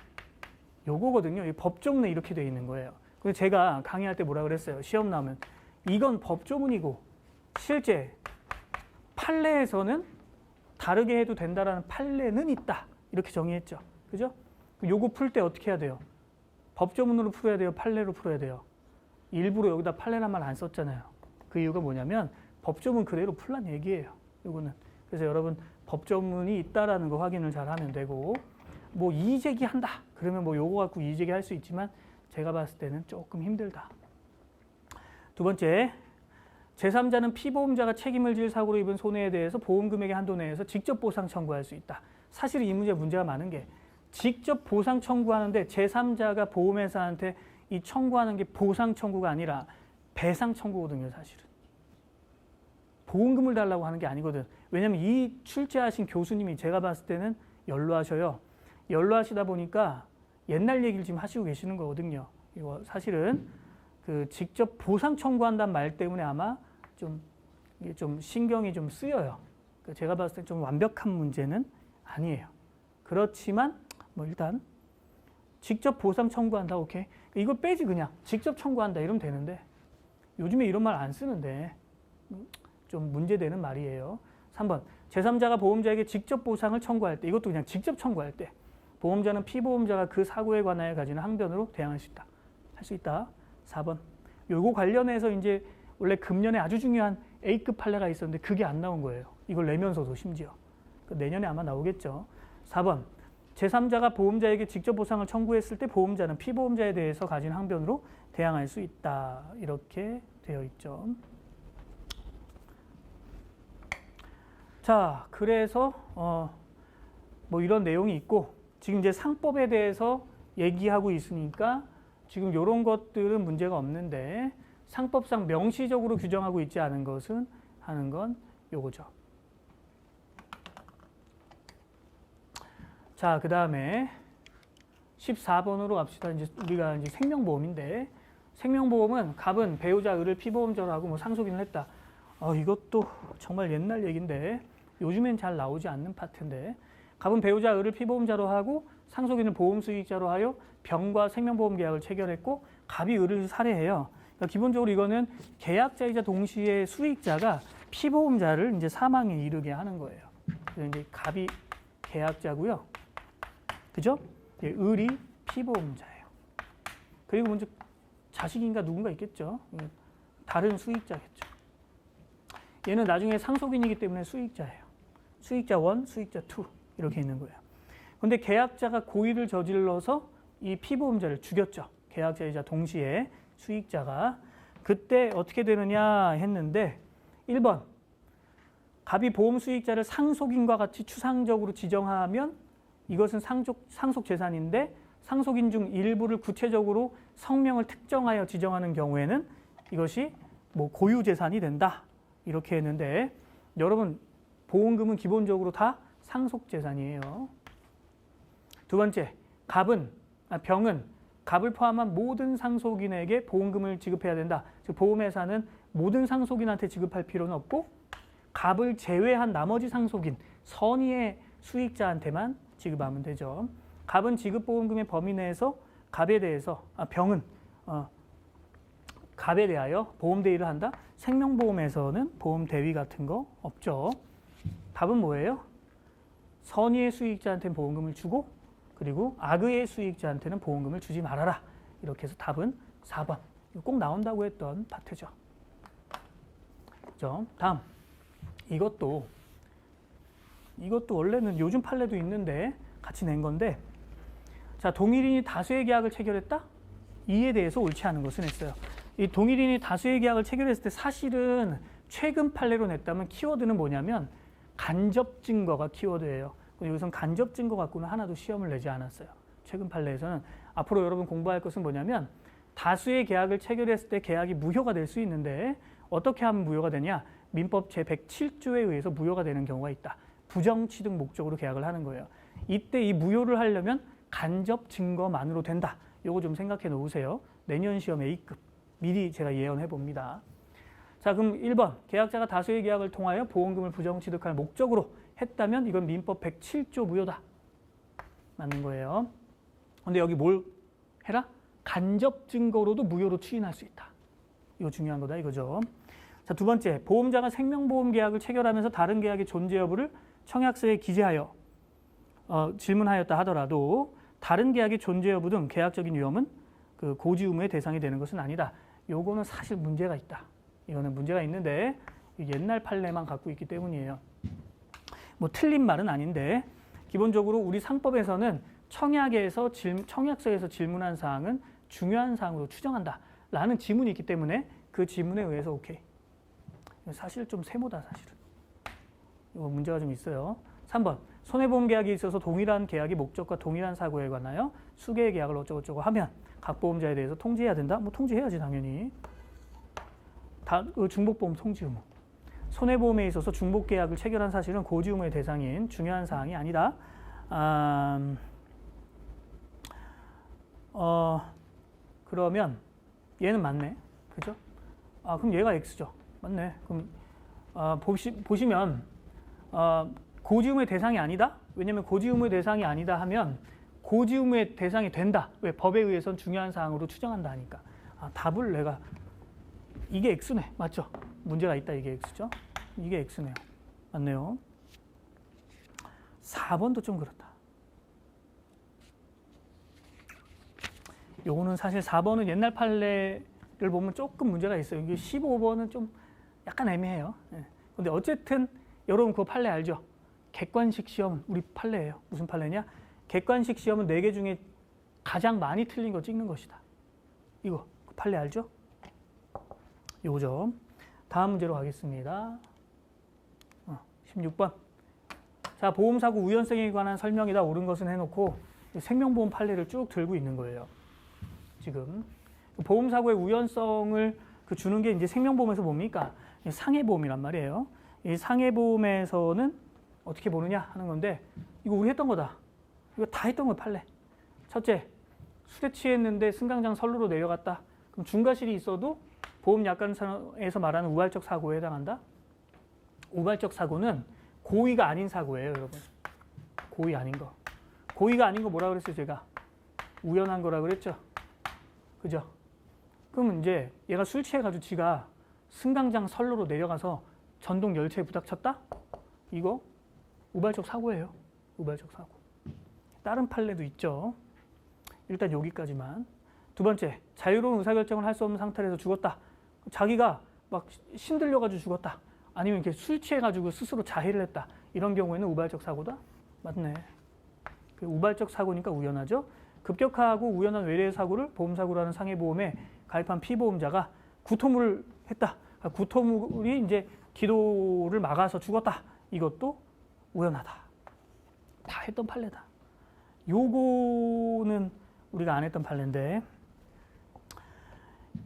요거거든요. 이 법조문에 이렇게 돼 있는 거예요. 그래서 제가 강의할 때 뭐라 그랬어요? 시험 나오면 이건 법조문이고 실제 판례에서는 다르게 해도 된다라는 판례는 있다. 이렇게 정의했죠. 그죠? 요거 풀 때 어떻게 해야 돼요? 법조문으로 풀어야 돼요? 판례로 풀어야 돼요? 일부러 여기다 판례란 말 안 썼잖아요. 그 이유가 뭐냐면 법조문 그대로 풀란 얘기예요. 요거는. 그래서 여러분 법조문이 있다라는 거 확인을 잘 하면 되고, 뭐 이의제기한다 그러면 뭐 요거 갖고 이의제기할 수 있지만 제가 봤을 때는 조금 힘들다. 두 번째, 제3자는 피보험자가 책임을 질 사고로 입은 손해에 대해서 보험금액의 한도 내에서 직접 보상 청구할 수 있다. 사실 이 문제가 많은 게 직접 보상 청구하는데 제3자가 보험회사한테 이 청구하는 게 보상 청구가 아니라 배상 청구거든요. 사실은. 보험금을 달라고 하는 게 아니거든. 왜냐하면 이 출제하신 교수님이 제가 봤을 때는 연로하셔요. 연로하시다 보니까 옛날 얘기를 지금 하시고 계시는 거거든요. 이거 사실은 그 직접 보상 청구한다는 말 때문에 아마 이게 좀 신경이 좀 쓰여요. 제가 봤을 때 좀 완벽한 문제는 아니에요. 그렇지만 뭐 일단 직접 보상 청구한다, 오케이. 이걸 빼지 그냥 직접 청구한다 이러면 되는데 요즘에 이런 말 안 쓰는데 좀 문제되는 말이에요. 3번, 제3자가 보험자에게 직접 보상을 청구할 때, 이것도 그냥 직접 청구할 때 보험자는 피보험자가 그 사고에 관하여 가지는 항변으로 대항할 수 있다. 할 수 있다. 4번, 요거 관련해서 이제 원래 금년에 아주 중요한 A급 판례가 있었는데 그게 안 나온 거예요. 이걸 내면서도 심지어. 내년에 아마 나오겠죠. 4번, 제3자가 보험자에게 직접 보상을 청구했을 때 보험자는 피보험자에 대해서 가진 항변으로 대항할 수 있다. 이렇게 되어 있죠. 자, 그래서 뭐 이런 내용이 있고 지금 이제 상법에 대해서 얘기하고 있으니까 지금 이런 것들은 문제가 없는데 상법상 명시적으로 규정하고 있지 않은 것은 하는 건 요거죠. 자, 그 다음에 14번으로 갑시다. 이제 우리가 이제 생명보험인데 생명보험은 갑은 배우자 을을 피보험자로 하고 뭐 상속인을 했다. 이것도 정말 옛날 얘기인데 요즘엔 잘 나오지 않는 파트인데 갑은 배우자 을을 피보험자로 하고 상속인을 보험수익자로 하여 병과 생명보험 계약을 체결했고 갑이 을을 살해해요. 그러니까 기본적으로 이거는 계약자이자 동시에 수익자가 피보험자를 이제 사망에 이르게 하는 거예요. 그래서 이제 갑이 계약자고요. 그죠? 을이 피보험자예요. 그리고 먼저 자식인가 누군가 있겠죠. 다른 수익자겠죠. 얘는 나중에 상속인이기 때문에 수익자예요. 수익자 1, 수익자 2 이렇게 있는 거예요. 그런데 계약자가 고의를 저질러서 이 피보험자를 죽였죠. 계약자이자 동시에 수익자가. 그때 어떻게 되느냐 했는데 1번, 갑이 보험 수익자를 상속인과 같이 추상적으로 지정하면 이것은 상속 재산인데 상속인 중 일부를 구체적으로 성명을 특정하여 지정하는 경우에는 이것이 뭐 고유 재산이 된다. 이렇게 했는데 여러분 보험금은 기본적으로 다 상속 재산이에요. 두 번째, 병은 갑을 포함한 모든 상속인에게 보험금을 지급해야 된다. 즉 보험회사는 모든 상속인한테 지급할 필요는 없고 갑을 제외한 나머지 상속인, 선의의 수익자한테만 지급하면 되죠. 갑은 지급보험금의 범위 내에서 병은 갑에 대하여 보험대위를 한다. 생명보험에서는 보험대위 같은 거 없죠. 답은 뭐예요? 선의의 수익자한테는 보험금을 주고 그리고 악의의 수익자한테는 보험금을 주지 말아라. 이렇게 해서 답은 4번. 꼭 나온다고 했던 파트죠. 그죠? 다음. 이것도 원래는 요즘 판례도 있는데 같이 낸 건데 자, 동일인이 다수의 계약을 체결했다? 이에 대해서 옳지 않은 것은 했어요. 이 동일인이 다수의 계약을 체결했을 때 사실은 최근 판례로 냈다면 키워드는 뭐냐면 간접 증거가 키워드예요. 여기서는 간접 증거 갖고는 하나도 시험을 내지 않았어요. 최근 판례에서는. 앞으로 여러분 공부할 것은 뭐냐면 다수의 계약을 체결했을 때 계약이 무효가 될 수 있는데 어떻게 하면 무효가 되냐? 민법 제107조에 의해서 무효가 되는 경우가 있다. 부정취득 목적으로 계약을 하는 거예요. 이때 이 무효를 하려면 간접 증거만으로 된다. 이거 좀 생각해 놓으세요. 내년 시험 A급. 미리 제가 예언해 봅니다. 자, 그럼 1번. 계약자가 다수의 계약을 통하여 보험금을 부정취득할 목적으로 했다면 이건 민법 107조 무효다. 맞는 거예요. 근데 여기 뭘 해라? 간접 증거로도 무효로 추인할 수 있다. 이거 중요한 거다 이거죠. 자, 두 번째. 보험자가 생명보험 계약을 체결하면서 다른 계약의 존재 여부를 청약서에 기재하여 질문하였다 하더라도 다른 계약의 존재 여부 등 계약적인 위험은 그 고지 의무의 대상이 되는 것은 아니다. 요거는 사실 문제가 있다. 이거는 문제가 있는데 옛날 판례만 갖고 있기 때문이에요. 뭐 틀린 말은 아닌데 기본적으로 우리 상법에서는 청약서에서 질문한 사항은 중요한 사항으로 추정한다라는 지문이 있기 때문에 그 지문에 의해서 오케이. 사실 좀 세모다 사실은. 이거 문제가 좀 있어요. 3번 손해보험 계약이 있어서 동일한 계약의 목적과 동일한 사고에 관하여 수개의 계약을 어쩌고저쩌고 하면 각 보험자에 대해서 통지해야 된다? 뭐 통지해야지 당연히. 중복보험 통지 의무. 손해보험에 있어서 중복계약을 체결한 사실은 고지 의무의 대상인 중요한 사항이 아니다. 그러면 얘는 맞네. 그죠? 그럼 얘가 X죠. 맞네. 그럼 보시면 고지 의무의 대상이 아니다? 왜냐면 고지 의무의 대상이 아니다 하면 고지 의무의 대상이 된다. 왜? 법에 의해서는 중요한 사항으로 추정한다 하니까. 답을 내가 이게 X네. 맞죠? 문제가 있다. 이게 X죠? 이게 X네요. 맞네요. 4번도 좀 그렇다. 요거는 사실 4번은 옛날 판례를 보면 조금 문제가 있어요. 이게 15번은 좀 약간 애매해요. 근데 어쨌든 여러분 그거 판례 알죠? 객관식 시험 우리 판례예요. 무슨 판례냐? 객관식 시험은 4개 중에 가장 많이 틀린 거 찍는 것이다. 이거 그 판례 알죠? 요거죠. 다음 문제로 가겠습니다. 16번. 자, 보험사고 우연성에 관한 설명이다. 옳은 것은 해놓고 생명보험 판례를 쭉 들고 있는 거예요. 지금 보험사고의 우연성을 주는 게 이제 생명보험에서 뭡니까? 상해보험이란 말이에요. 이 상해보험에서는 어떻게 보느냐 하는 건데 이거 우리 했던 거다. 이거 다 했던 거 판례. 첫째, 술에 취했는데 승강장 선로로 내려갔다. 그럼 중과실이 있어도 보험약관에서 말하는 우발적 사고에 해당한다. 우발적 사고는 고의가 아닌 사고예요, 여러분. 고의 아닌 거. 고의가 아닌 거 뭐라 그랬어요, 제가? 우연한 거라 그랬죠. 그죠? 그러면 이제 얘가 술 취해가지고 지가 승강장 선로로 내려가서 전동 열차에 부닥쳤다? 이거 우발적 사고예요. 우발적 사고. 다른 판례도 있죠. 일단 여기까지만. 두 번째, 자유로운 의사결정을 할 수 없는 상태에서 죽었다. 자기가 막 신들려가지고 죽었다. 아니면 이렇게 술 취해가지고 스스로 자해를 했다. 이런 경우에는 우발적 사고다? 맞네. 우발적 사고니까 우연하죠. 급격하고 우연한 외래 사고를 보험사고라는 상해보험에 가입한 피보험자가 구토물을 했다. 구토물이 이제 기도를 막아서 죽었다. 이것도 우연하다. 다 했던 판례다. 요거는 우리가 안 했던 판례인데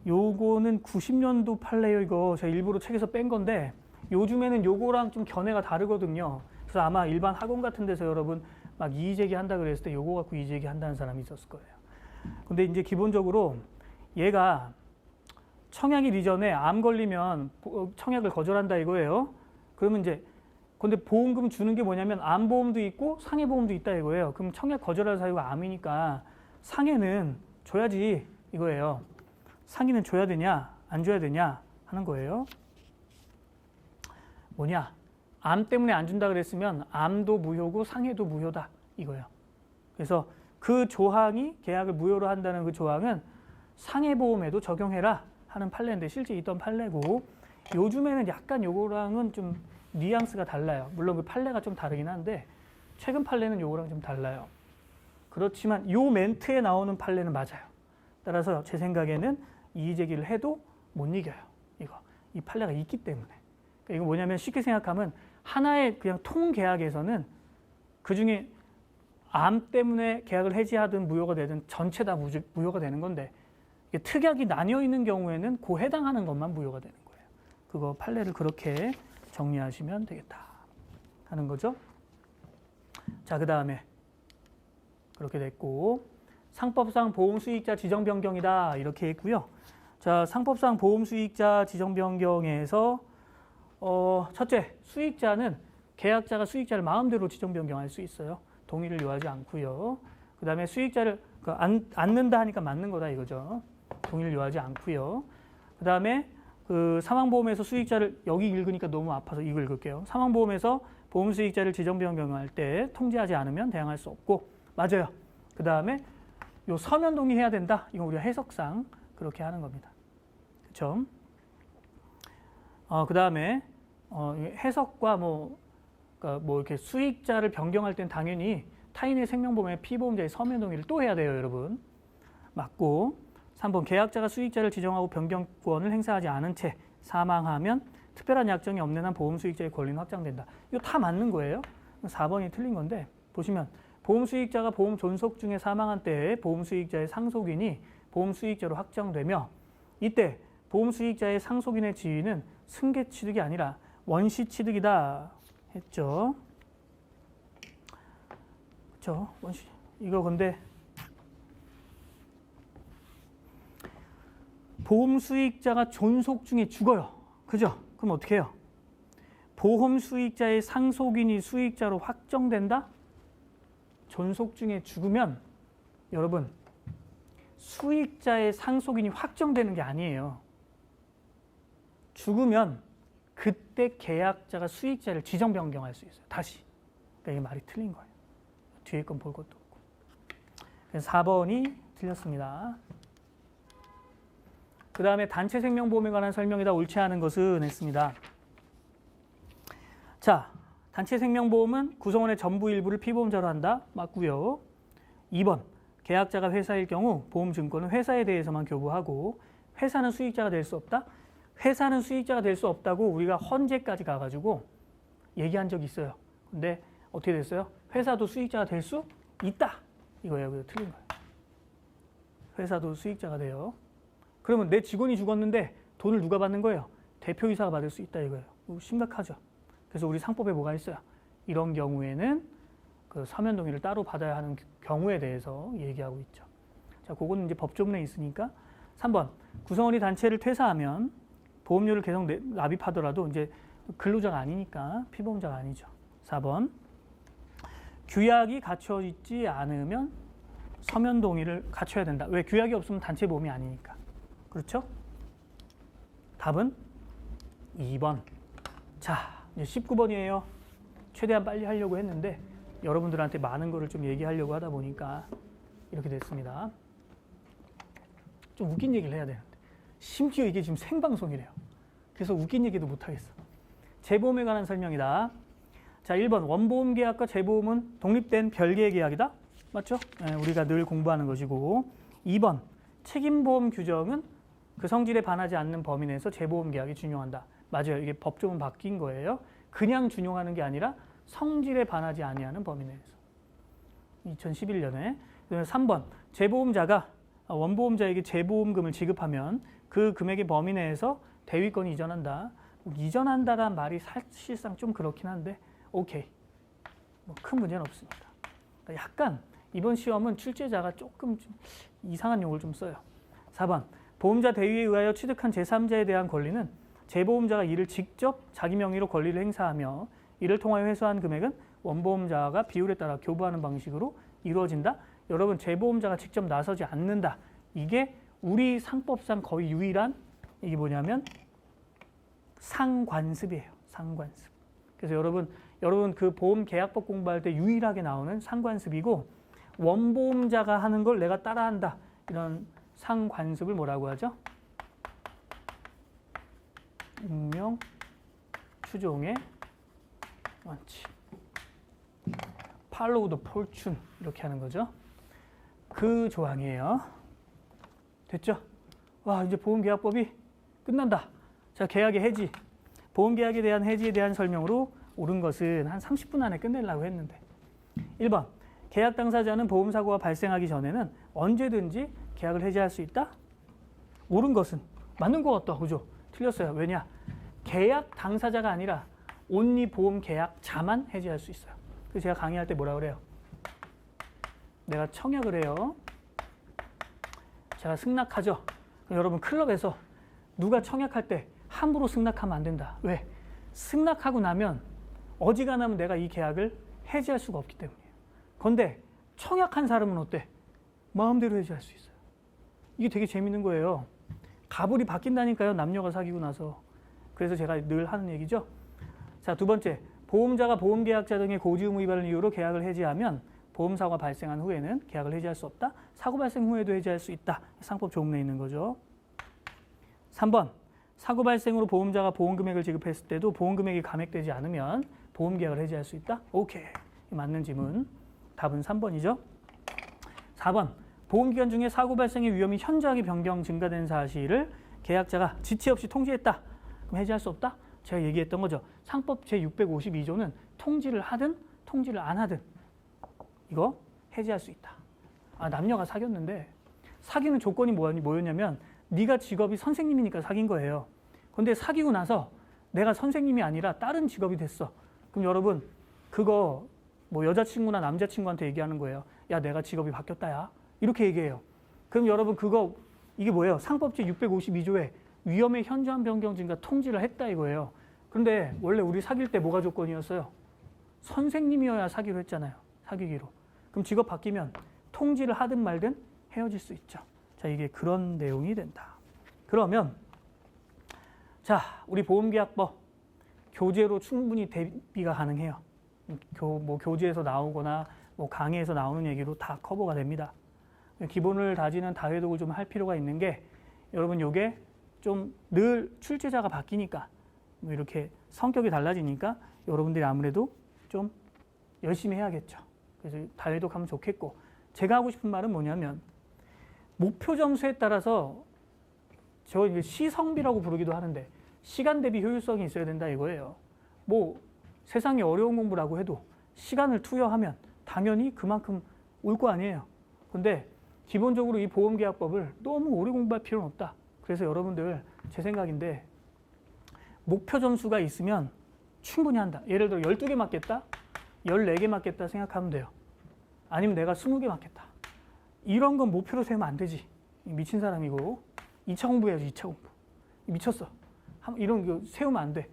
요거는 90년도 판례예요. 이거 제가 일부러 책에서 뺀 건데 요즘에는 요거랑 좀 견해가 다르거든요. 그래서 아마 일반 학원 같은 데서 여러분 막 이의제기 한다 그랬을 때 요거 갖고 이의제기 한다는 사람이 있었을 거예요. 근데 이제 기본적으로 얘가 청약일 이전에 암 걸리면 청약을 거절한다 이거예요. 그러면 이제 근데 보험금 주는 게 뭐냐면 암보험도 있고 상해보험도 있다 이거예요. 그럼 청약 거절할 사유가 암이니까 상해는 줘야지 이거예요. 상해는 줘야 되냐 안 줘야 되냐 하는 거예요. 뭐냐? 암 때문에 안 준다 그랬으면 암도 무효고 상해도 무효다 이거예요. 그래서 그 조항이 계약을 무효로 한다는 그 조항은 상해보험에도 적용해라 하는 판례인데 실제 있던 판례고 요즘에는 약간 요거랑은 좀 뉘앙스가 달라요. 물론 그 판례가 좀 다르긴 한데 최근 판례는 요거랑 좀 달라요. 그렇지만 요 멘트에 나오는 판례는 맞아요. 따라서 제 생각에는 이의제기를 해도 못 이겨요. 이 판례가 있기 때문에. 그러니까 이거 뭐냐면 쉽게 생각하면 하나의 그냥 통계약에서는 그중에 암 때문에 계약을 해지하든 무효가 되든 전체 다 무효가 되는 건데 이게 특약이 나뉘어 있는 경우에는 그 해당하는 것만 무효가 되는 거예요. 그거 판례를 그렇게 정리하시면 되겠다 하는 거죠. 자, 그 다음에 그렇게 됐고 상법상 보험수익자 지정 변경이다 이렇게 했고요. 자, 상법상 보험수익자 지정 변경에서 첫째, 수익자는 계약자가 수익자를 마음대로 지정 변경할 수 있어요. 동의를 요하지 않고요. 그 다음에 수익자를 않는다 하니까 맞는 거다 이거죠. 동의를 요하지 않고요. 그 다음에 그 사망보험에서 수익자를 여기 읽으니까 너무 아파서 이거 읽을게요. 사망보험에서 보험수익자를 지정 변경할 때 통지하지 않으면 대항할 수 없고 맞아요. 그 다음에 요 서면 동의해야 된다. 이건 우리가 해석상 그렇게 하는 겁니다. 그렇죠? 그 다음에 해석과 그러니까 뭐 이렇게 수익자를 변경할 땐 당연히 타인의 생명보험의 피보험자의 서면 동의를 또 해야 돼요, 여러분. 맞고. 3번 계약자가 수익자를 지정하고 변경권을 행사하지 않은 채 사망하면 특별한 약정이 없는 한 보험 수익자의 권리는 확장된다. 이거 다 맞는 거예요. 4번이 틀린 건데 보시면 보험 수익자가 보험 존속 중에 사망한 때에 보험 수익자의 상속인이 보험 수익자로 확정되며 이때 보험 수익자의 상속인의 지위는 승계 취득이 아니라 원시 취득이다 했죠. 그렇죠? 원시. 이거 근데 보험 수익자가 존속 중에 죽어요. 그죠? 그럼 어떻게 해요? 보험 수익자의 상속인이 수익자로 확정된다? 존속 중에 죽으면 여러분 수익자의 상속인이 확정되는 게 아니에요. 죽으면 그때 계약자가 수익자를 지정 변경할 수 있어요. 다시. 그러니까 이게 말이 틀린 거예요. 뒤에 건 볼 것도 없고. 그래서 4번이 틀렸습니다. 그 다음에 단체 생명보험에 관한 설명이다. 옳지 않은 것은 했습니다. 자, 단체 생명보험은 구성원의 전부 일부를 피보험자로 한다. 맞고요. 2번, 계약자가 회사일 경우 보험증권은 회사에 대해서만 교부하고 회사는 수익자가 될 수 없다. 회사는 수익자가 될 수 없다고 우리가 헌재까지 가가지고 얘기한 적이 있어요. 근데 어떻게 됐어요? 회사도 수익자가 될 수 있다. 이거예요. 그래서 틀린 거예요. 회사도 수익자가 돼요. 그러면 내 직원이 죽었는데 돈을 누가 받는 거예요? 대표이사가 받을 수 있다 이거예요. 심각하죠. 그래서 우리 상법에 뭐가 있어요? 이런 경우에는 그 서면 동의를 따로 받아야 하는 경우에 대해서 얘기하고 있죠. 자, 그거는 이제 법조문에 있으니까 3번 구성원이 단체를 퇴사하면 보험료를 계속 납입하더라도 이제 근로자가 아니니까 피보험자가 아니죠. 4번 규약이 갖춰 있지 않으면 서면 동의를 갖춰야 된다. 왜? 규약이 없으면 단체 보험이 아니니까. 그렇죠? 답은 2번. 자, 이제 19번이에요. 최대한 빨리 하려고 했는데 여러분들한테 많은 거를 좀 얘기하려고 하다 보니까 이렇게 됐습니다. 좀 웃긴 얘기를 해야 되는데 심지어 이게 지금 생방송이래요. 그래서 웃긴 얘기도 못하겠어. 재보험에 관한 설명이다. 자, 1번 원보험 계약과 재보험은 독립된 별개의 계약이다. 맞죠? 네, 우리가 늘 공부하는 것이고 2번 책임보험 규정은 그 성질에 반하지 않는 범위 내에서 재보험 계약이 준용한다. 맞아요. 이게 법조문 바뀐 거예요. 그냥 준용하는 게 아니라 성질에 반하지 아니하는 범위 내에서. 2011년에. 3번 재보험자가 원보험자에게 재보험금을 지급하면 그 금액의 범위 내에서 대위권이 이전한다. 이전한다라는 말이 사실상 좀 그렇긴 한데 오케이. 뭐 큰 문제는 없습니다. 그러니까 약간 이번 시험은 출제자가 조금 좀 이상한 용어를 좀 써요. 4번 보험자 대위에 의하여 취득한 제3자에 대한 권리는 재보험자가 이를 직접 자기 명의로 권리를 행사하며 이를 통하여 회수한 금액은 원보험자가 비율에 따라 교부하는 방식으로 이루어진다. 여러분 재보험자가 직접 나서지 않는다. 이게 우리 상법상 거의 유일한 이게 뭐냐면 상관습이에요. 상관습. 그래서 여러분 그 보험 계약법 공부할 때 유일하게 나오는 상관습이고 원보험자가 하는 걸 내가 따라한다. 이런 상관습을 뭐라고 하죠? 운명 추종의 원칙. Follow the fortune 이렇게 하는 거죠. 그 조항이에요. 됐죠? 와, 이제 보험계약법이 끝난다. 자, 계약의 해지. 보험계약에 대한 해지에 대한 설명으로 옳은 것은 한 30분 안에 끝내려고 했는데 1번 계약 당사자는 보험사고가 발생하기 전에는 언제든지 계약을 해지할 수 있다? 옳은 것은 맞는 것 같다. 그죠? 틀렸어요. 왜냐? 계약 당사자가 아니라 온리 보험 계약자만 해지할 수 있어요. 그래서 제가 강의할 때 뭐라 그래요? 내가 청약을 해요. 제가 승낙하죠. 여러분 클럽에서 누가 청약할 때 함부로 승낙하면 안 된다. 왜? 승낙하고 나면 어지간하면 내가 이 계약을 해지할 수가 없기 때문이에요. 그런데 청약한 사람은 어때? 마음대로 해지할 수 있어요. 이게 되게 재밌는 거예요. 가불이 바뀐다니까요. 남녀가 사귀고 나서. 그래서 제가 늘 하는 얘기죠. 자, 두 번째. 보험자가 보험계약자 등의 고지의무 위반을 이유로 계약을 해지하면 보험사고가 발생한 후에는 계약을 해지할 수 없다. 사고 발생 후에도 해지할 수 있다. 상법 조문에 있는 거죠. 3번. 사고 발생으로 보험자가 보험금액을 지급했을 때도 보험금액이 감액되지 않으면 보험계약을 해지할 수 있다? 오케이. 맞는 지문. 답은 3번이죠. 4번. 보험기간 중에 사고 발생의 위험이 현저하게 변경 증가된 사실을 계약자가 지체 없이 통지했다. 그럼 해지할 수 없다? 제가 얘기했던 거죠. 상법 제652조는 통지를 하든 통지를 안 하든 이거 해지할 수 있다. 남녀가 사귀었는데 사귀는 조건이 뭐였냐면 네가 직업이 선생님이니까 사귄 거예요. 근데 사귀고 나서 내가 선생님이 아니라 다른 직업이 됐어. 그럼 여러분 그거 뭐 여자친구나 남자친구한테 얘기하는 거예요. 야, 내가 직업이 바뀌었다, 야. 이렇게 얘기해요. 그럼 여러분 이게 뭐예요? 상법제 652조에 위험의 현저한 변경 증가 통지를 했다 이거예요. 그런데 원래 우리 사귈 때 뭐가 조건이었어요? 선생님이어야 사귀기로 했잖아요. 사귀기로. 그럼 직업 바뀌면 통지를 하든 말든 헤어질 수 있죠. 자, 이게 그런 내용이 된다. 그러면 자, 우리 보험계약법 교재로 충분히 대비가 가능해요. 교재에서 나오거나 강의에서 나오는 얘기로 다 커버가 됩니다. 기본을 다지는 다회독을 좀 할 필요가 있는 게 여러분 요게 좀 늘 출제자가 바뀌니까 이렇게 성격이 달라지니까 여러분들이 아무래도 좀 열심히 해야겠죠. 그래서 다회독하면 좋겠고 제가 하고 싶은 말은 뭐냐면 목표 점수에 따라서 저 이제 시성비라고 부르기도 하는데 시간 대비 효율성이 있어야 된다 이거예요. 세상에 어려운 공부라고 해도 시간을 투여하면 당연히 그만큼 올 거 아니에요. 근데 기본적으로 이 보험계약법을 너무 오래 공부할 필요는 없다. 그래서 여러분들 제 생각인데 목표 점수가 있으면 충분히 한다. 예를 들어 12개 맞겠다? 14개 맞겠다 생각하면 돼요. 아니면 내가 20개 맞겠다. 이런 건 목표로 세우면 안 되지. 미친 사람이고 2차 공부해야지 2차 공부. 미쳤어. 이런 거 세우면 안 돼.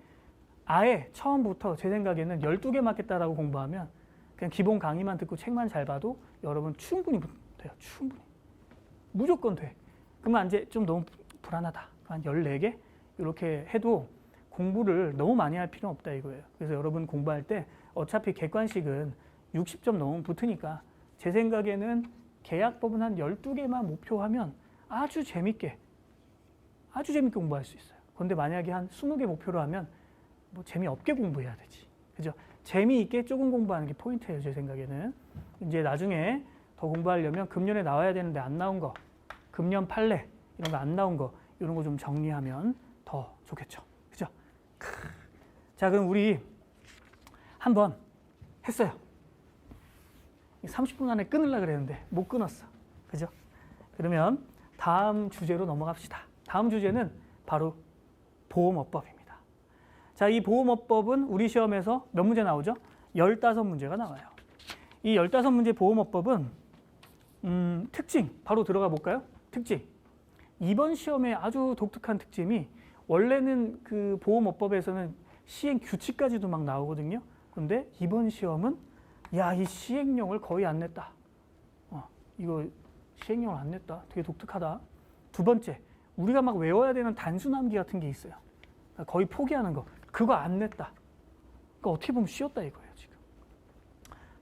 아예 처음부터 제 생각에는 12개 맞겠다라고 공부하면 그냥 기본 강의만 듣고 책만 잘 봐도 여러분 충분히 돼요. 충분히. 무조건 돼. 그러면 이제 좀 너무 불안하다. 한 14개? 이렇게 해도 공부를 너무 많이 할 필요는 없다 이거예요. 그래서 여러분 공부할 때 어차피 객관식은 60점 넘으면 붙으니까 제 생각에는 계약법은 한 12개만 목표하면 아주 재밌게 공부할 수 있어요. 그런데 만약에 한 20개 목표로 하면 재미없게 공부해야 되지. 그죠? 재미있게 조금 공부하는 게 포인트예요. 제 생각에는. 이제 나중에 더 공부하려면 금년에 나와야 되는데 안 나온 거, 금년 판례 이런 거 안 나온 거 이런 거 좀 정리하면 더 좋겠죠. 그죠? 자, 그럼 우리 한번 했어요. 30분 안에 끊으려고 그랬는데 못 끊었어. 그죠? 그러면 다음 주제로 넘어갑시다. 다음 주제는 바로 보험업법입니다. 자, 이 보험업법은 우리 시험에서 몇 문제 나오죠? 15문제가 나와요. 이 15문제 보험업법은 특징 바로 들어가 볼까요? 특징. 이번 시험에 아주 독특한 특징이 원래는 그 보험업법에서는 시행 규칙까지도 막 나오거든요. 그런데 이번 시험은 이 시행령을 거의 안 냈다. 이거 시행령을 안 냈다. 되게 독특하다. 두 번째, 우리가 막 외워야 되는 단순함기 같은 게 있어요. 거의 포기하는 거. 그거 안 냈다. 그러니까 어떻게 보면 쉬웠다 이거예요, 지금.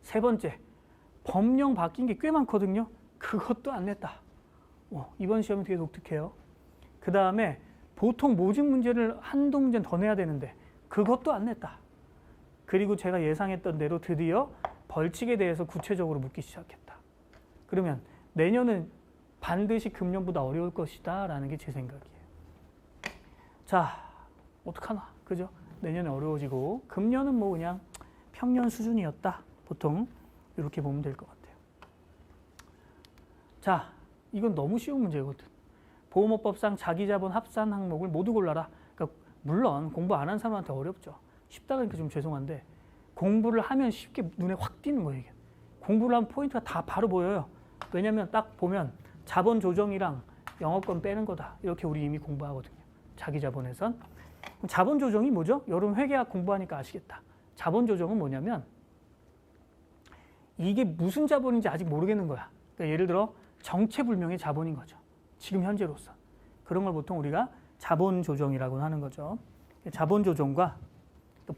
세 번째, 법령 바뀐 게 꽤 많거든요. 그것도 안 냈다. 이번 시험이 되게 독특해요. 그 다음에 보통 모집 문제를 한두 문제는 더 내야 되는데 그것도 안 냈다. 그리고 제가 예상했던 대로 드디어 벌칙에 대해서 구체적으로 묻기 시작했다. 그러면 내년은 반드시 금년보다 어려울 것이다 라는 게 제 생각이에요. 자, 어떡하나, 그죠? 내년에 어려워지고 금년은 그냥 평년 수준이었다. 보통 이렇게 보면 될 것 같아요. 자, 이건 너무 쉬운 문제거든. 보험업법상 자기자본 합산 항목을 모두 골라라. 그러니까 물론 공부 안 한 사람한테 어렵죠. 쉽다 그러니까 좀 죄송한데 공부를 하면 쉽게 눈에 확 띄는 거예요. 이게. 공부를 하면 포인트가 다 바로 보여요. 왜냐하면 딱 보면 자본 조정이랑 영업권 빼는 거다. 이렇게 우리 이미 공부하거든요. 자기자본에선. 자본 조정이 뭐죠? 여러분 회계학 공부하니까 아시겠다. 자본 조정은 뭐냐면 이게 무슨 자본인지 아직 모르겠는 거야. 그러니까 예를 들어 정체불명의 자본인 거죠. 지금 현재로서. 그런 걸 보통 우리가 자본 조정이라고 하는 거죠. 자본 조정과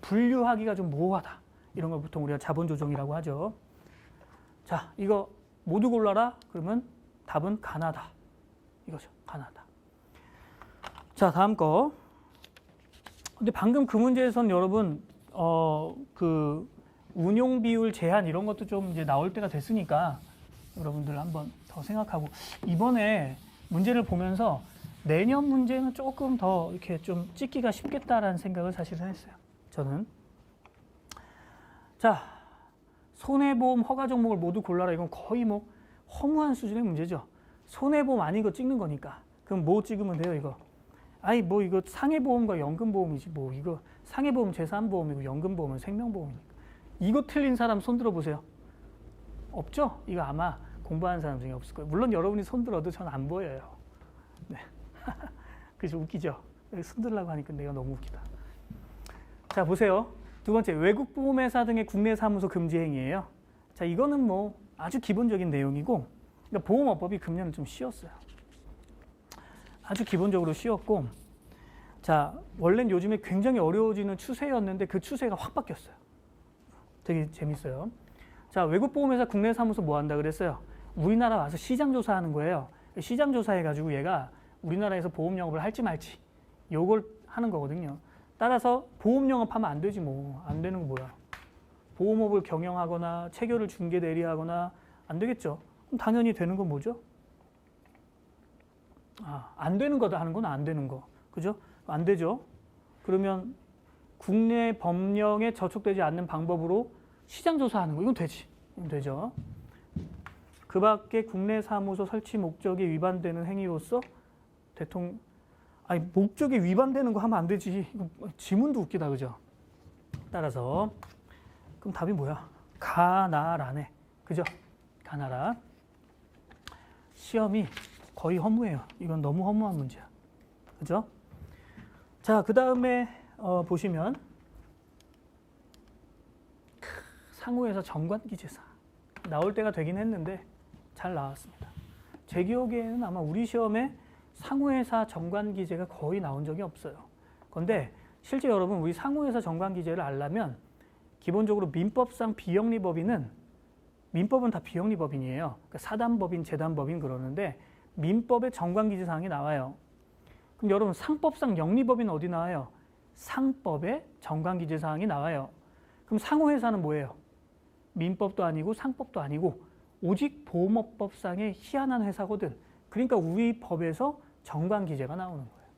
분류하기가 좀 모호하다. 이런 걸 보통 우리가 자본 조정이라고 하죠. 자, 이거 모두 골라라. 그러면 답은 가나다. 이거죠. 가나다. 자, 다음 거. 근데 방금 그 문제에선 여러분 그 운용 비율 제한 이런 것도 좀 이제 나올 때가 됐으니까 여러분들 한번 더 생각하고 이번에 문제를 보면서 내년 문제는 조금 더 이렇게 좀 찍기가 쉽겠다라는 생각을 사실은 했어요. 저는. 자, 손해보험 허가 종목을 모두 골라라. 이건 거의 뭐 허무한 수준의 문제죠. 손해보험 아닌 거 찍는 거니까. 그럼 뭐 찍으면 돼요, 이거? 아니, 뭐 이거 상해보험과 연금보험이지. 뭐 이거 상해보험 재산보험이고 연금보험은 생명보험이니까. 이거 틀린 사람 손 들어보세요. 없죠? 이거 아마 공부하는 사람 중에 없을 거예요. 물론 여러분이 손 들어도 전 안 보여요. 네. 그죠? 웃기죠? 손 들라고 하니까 내가 너무 웃기다. 자, 보세요. 두 번째, 외국 보험회사 등의 국내 사무소 금지 행위예요. 자, 이거는 뭐 아주 기본적인 내용이고, 그러니까 보험업법이 금년은 좀 쉬웠어요. 아주 기본적으로 쉬웠고, 자, 원래는 요즘에 굉장히 어려워지는 추세였는데 그 추세가 확 바뀌었어요. 되게 재밌어요. 자, 외국 보험회사 국내 사무소 뭐 한다 그랬어요? 우리나라 와서 시장 조사하는 거예요. 시장 조사해가지고 얘가 우리나라에서 보험 영업을 할지 말지 요걸 하는 거거든요. 따라서 보험 영업하면 안 되지 뭐. 안 되는 거 뭐야. 보험업을 경영하거나 체결을 중개 대리하거나 안 되겠죠. 그럼 당연히 되는 건 뭐죠? 안 되는 거다 하는 건 안 되는 거. 그죠? 안 되죠. 그러면 국내 법령에 저촉되지 않는 방법으로 시장 조사하는 거. 이건 되지. 이건 되죠. 그 밖에 국내 사무소 설치 목적이 위반되는 행위로서 목적이 위반되는 거 하면 안 되지. 이거 지문도 웃기다, 그죠? 따라서 그럼 답이 뭐야? 가나라네. 그죠? 가나라. 시험이 거의 허무해요. 이건 너무 허무한 문제야. 그죠? 자, 그 다음에 보시면 상호에서 정관기재사 나올 때가 되긴 했는데 잘 나왔습니다. 제 기억에는 아마 우리 시험에 상호회사 정관기재가 거의 나온 적이 없어요. 그런데 실제 여러분 우리 상호회사 정관기재를 알려면 기본적으로 민법상 비영리법인은 민법은 다 비영리법인이에요. 그러니까 사단법인, 재단법인 그러는데 민법에 정관기재사항이 나와요. 그럼 여러분 상법상 영리법인 어디 나와요? 상법에 정관기재사항이 나와요. 그럼 상호회사는 뭐예요? 민법도 아니고 상법도 아니고 오직 보험업법상의 희한한 회사거든. 그러니까 우리 법에서 정관기재가 나오는 거예요.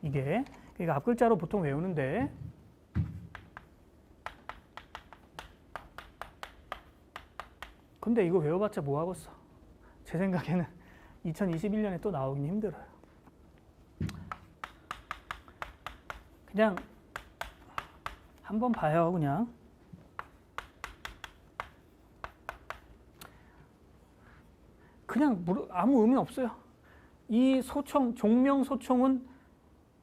이게 그러니까 앞글자로 보통 외우는데 근데 이거 외워봤자 뭐하겠어. 제 생각에는 2021년에 또 나오긴 힘들어요. 그냥 한번 봐요. 그냥 아무 의미 없어요. 이 소총, 종명소총은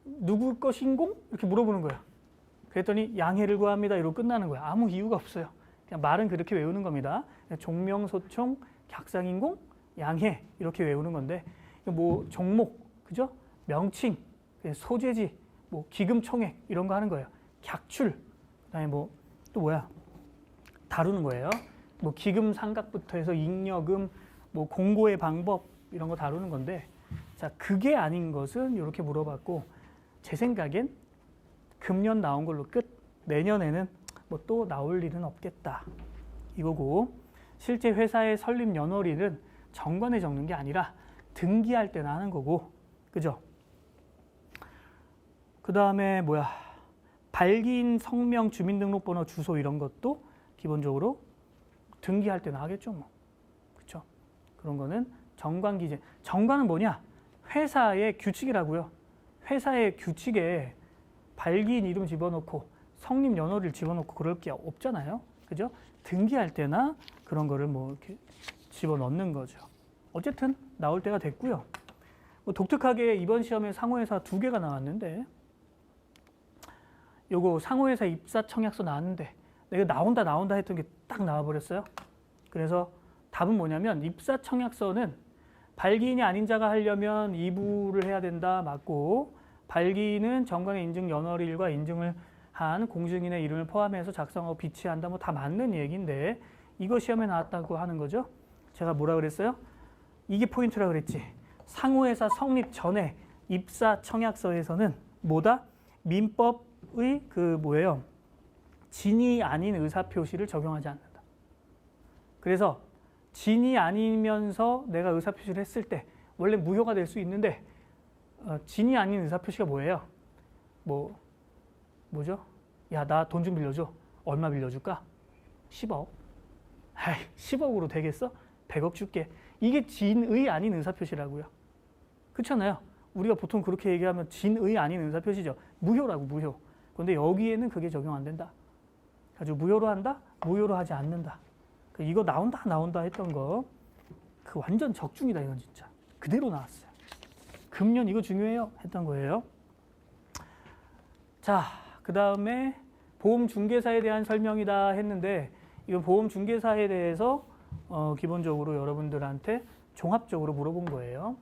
누구 것인공? 이렇게 물어보는 거예요. 그랬더니 양해를 구합니다. 이러고 끝나는 거예요. 아무 이유가 없어요. 그냥 말은 그렇게 외우는 겁니다. 종명소총, 객상인공, 양해 이렇게 외우는 건데 뭐 종목, 그죠? 명칭, 소재지, 뭐 기금총액 이런 거 하는 거예요. 객출, 그다음에 뭐 또 뭐야? 다루는 거예요. 뭐 기금 상각부터 해서 잉여금, 뭐 공고의 방법 이런 거 다루는 건데 자 그게 아닌 것은 이렇게 물어봤고 제 생각엔 금년 나온 걸로 끝. 내년에는 뭐 또 나올 일은 없겠다 이거고 실제 회사의 설립 연월일은 정관에 적는 게 아니라 등기할 때나 하는 거고 그죠? 그 다음에 뭐야 발기인 성명, 주민등록번호, 주소 이런 것도 기본적으로 등기할 때나 하겠죠 뭐. 그렇죠? 그런 거는 정관기재. 정관은 뭐냐? 회사의 규칙이라고요. 회사의 규칙에 발기인 이름 집어넣고 성립 연월일 집어넣고 그럴 게 없잖아요. 그죠? 등기할 때나 그런 거를 뭐 이렇게 집어넣는 거죠. 어쨌든 나올 때가 됐고요. 뭐 독특하게 이번 시험에 상호회사 2개가 나왔는데 요거 상호회사 입사 청약서 나왔는데 내가 나온다 했던 게 딱 나와버렸어요. 그래서 답은 뭐냐면 입사 청약서는 발기인이 아닌 자가 하려면 이부를 해야 된다 맞고 발기인은 정관의 인증 연월일과 인증을 한 공증인의 이름을 포함해서 작성하고 비치한다 뭐 다 맞는 얘기인데 이거 시험에 나왔다고 하는 거죠. 제가 뭐라 그랬어요? 이게 포인트라 그랬지. 상호회사 성립 전에 입사 청약서에서는 뭐다? 민법 그 뭐예요? 진이 아닌 의사표시를 적용하지 않는다. 그래서 진이 아니면서 내가 의사표시를 했을 때 원래 무효가 될 수 있는데 진이 아닌 의사표시가 뭐예요? 뭐죠? 야, 나 돈 좀 빌려줘. 얼마 빌려줄까? 10억. 아이, 10억으로 되겠어? 100억 줄게. 이게 진의 아닌 의사표시라고요. 그렇잖아요. 우리가 보통 그렇게 얘기하면 진의 아닌 의사표시죠. 무효라고, 무효. 그런데 여기에는 그게 적용 안 된다. 아주 무효로 한다? 무효로 하지 않는다. 이거 나온다 했던 거, 그 완전 적중이다, 이건 진짜. 그대로 나왔어요. 금년 이거 중요해요 했던 거예요. 자, 그 다음에 보험중개사에 대한 설명이다 했는데, 이건 보험중개사에 대해서 기본적으로 여러분들한테 종합적으로 물어본 거예요.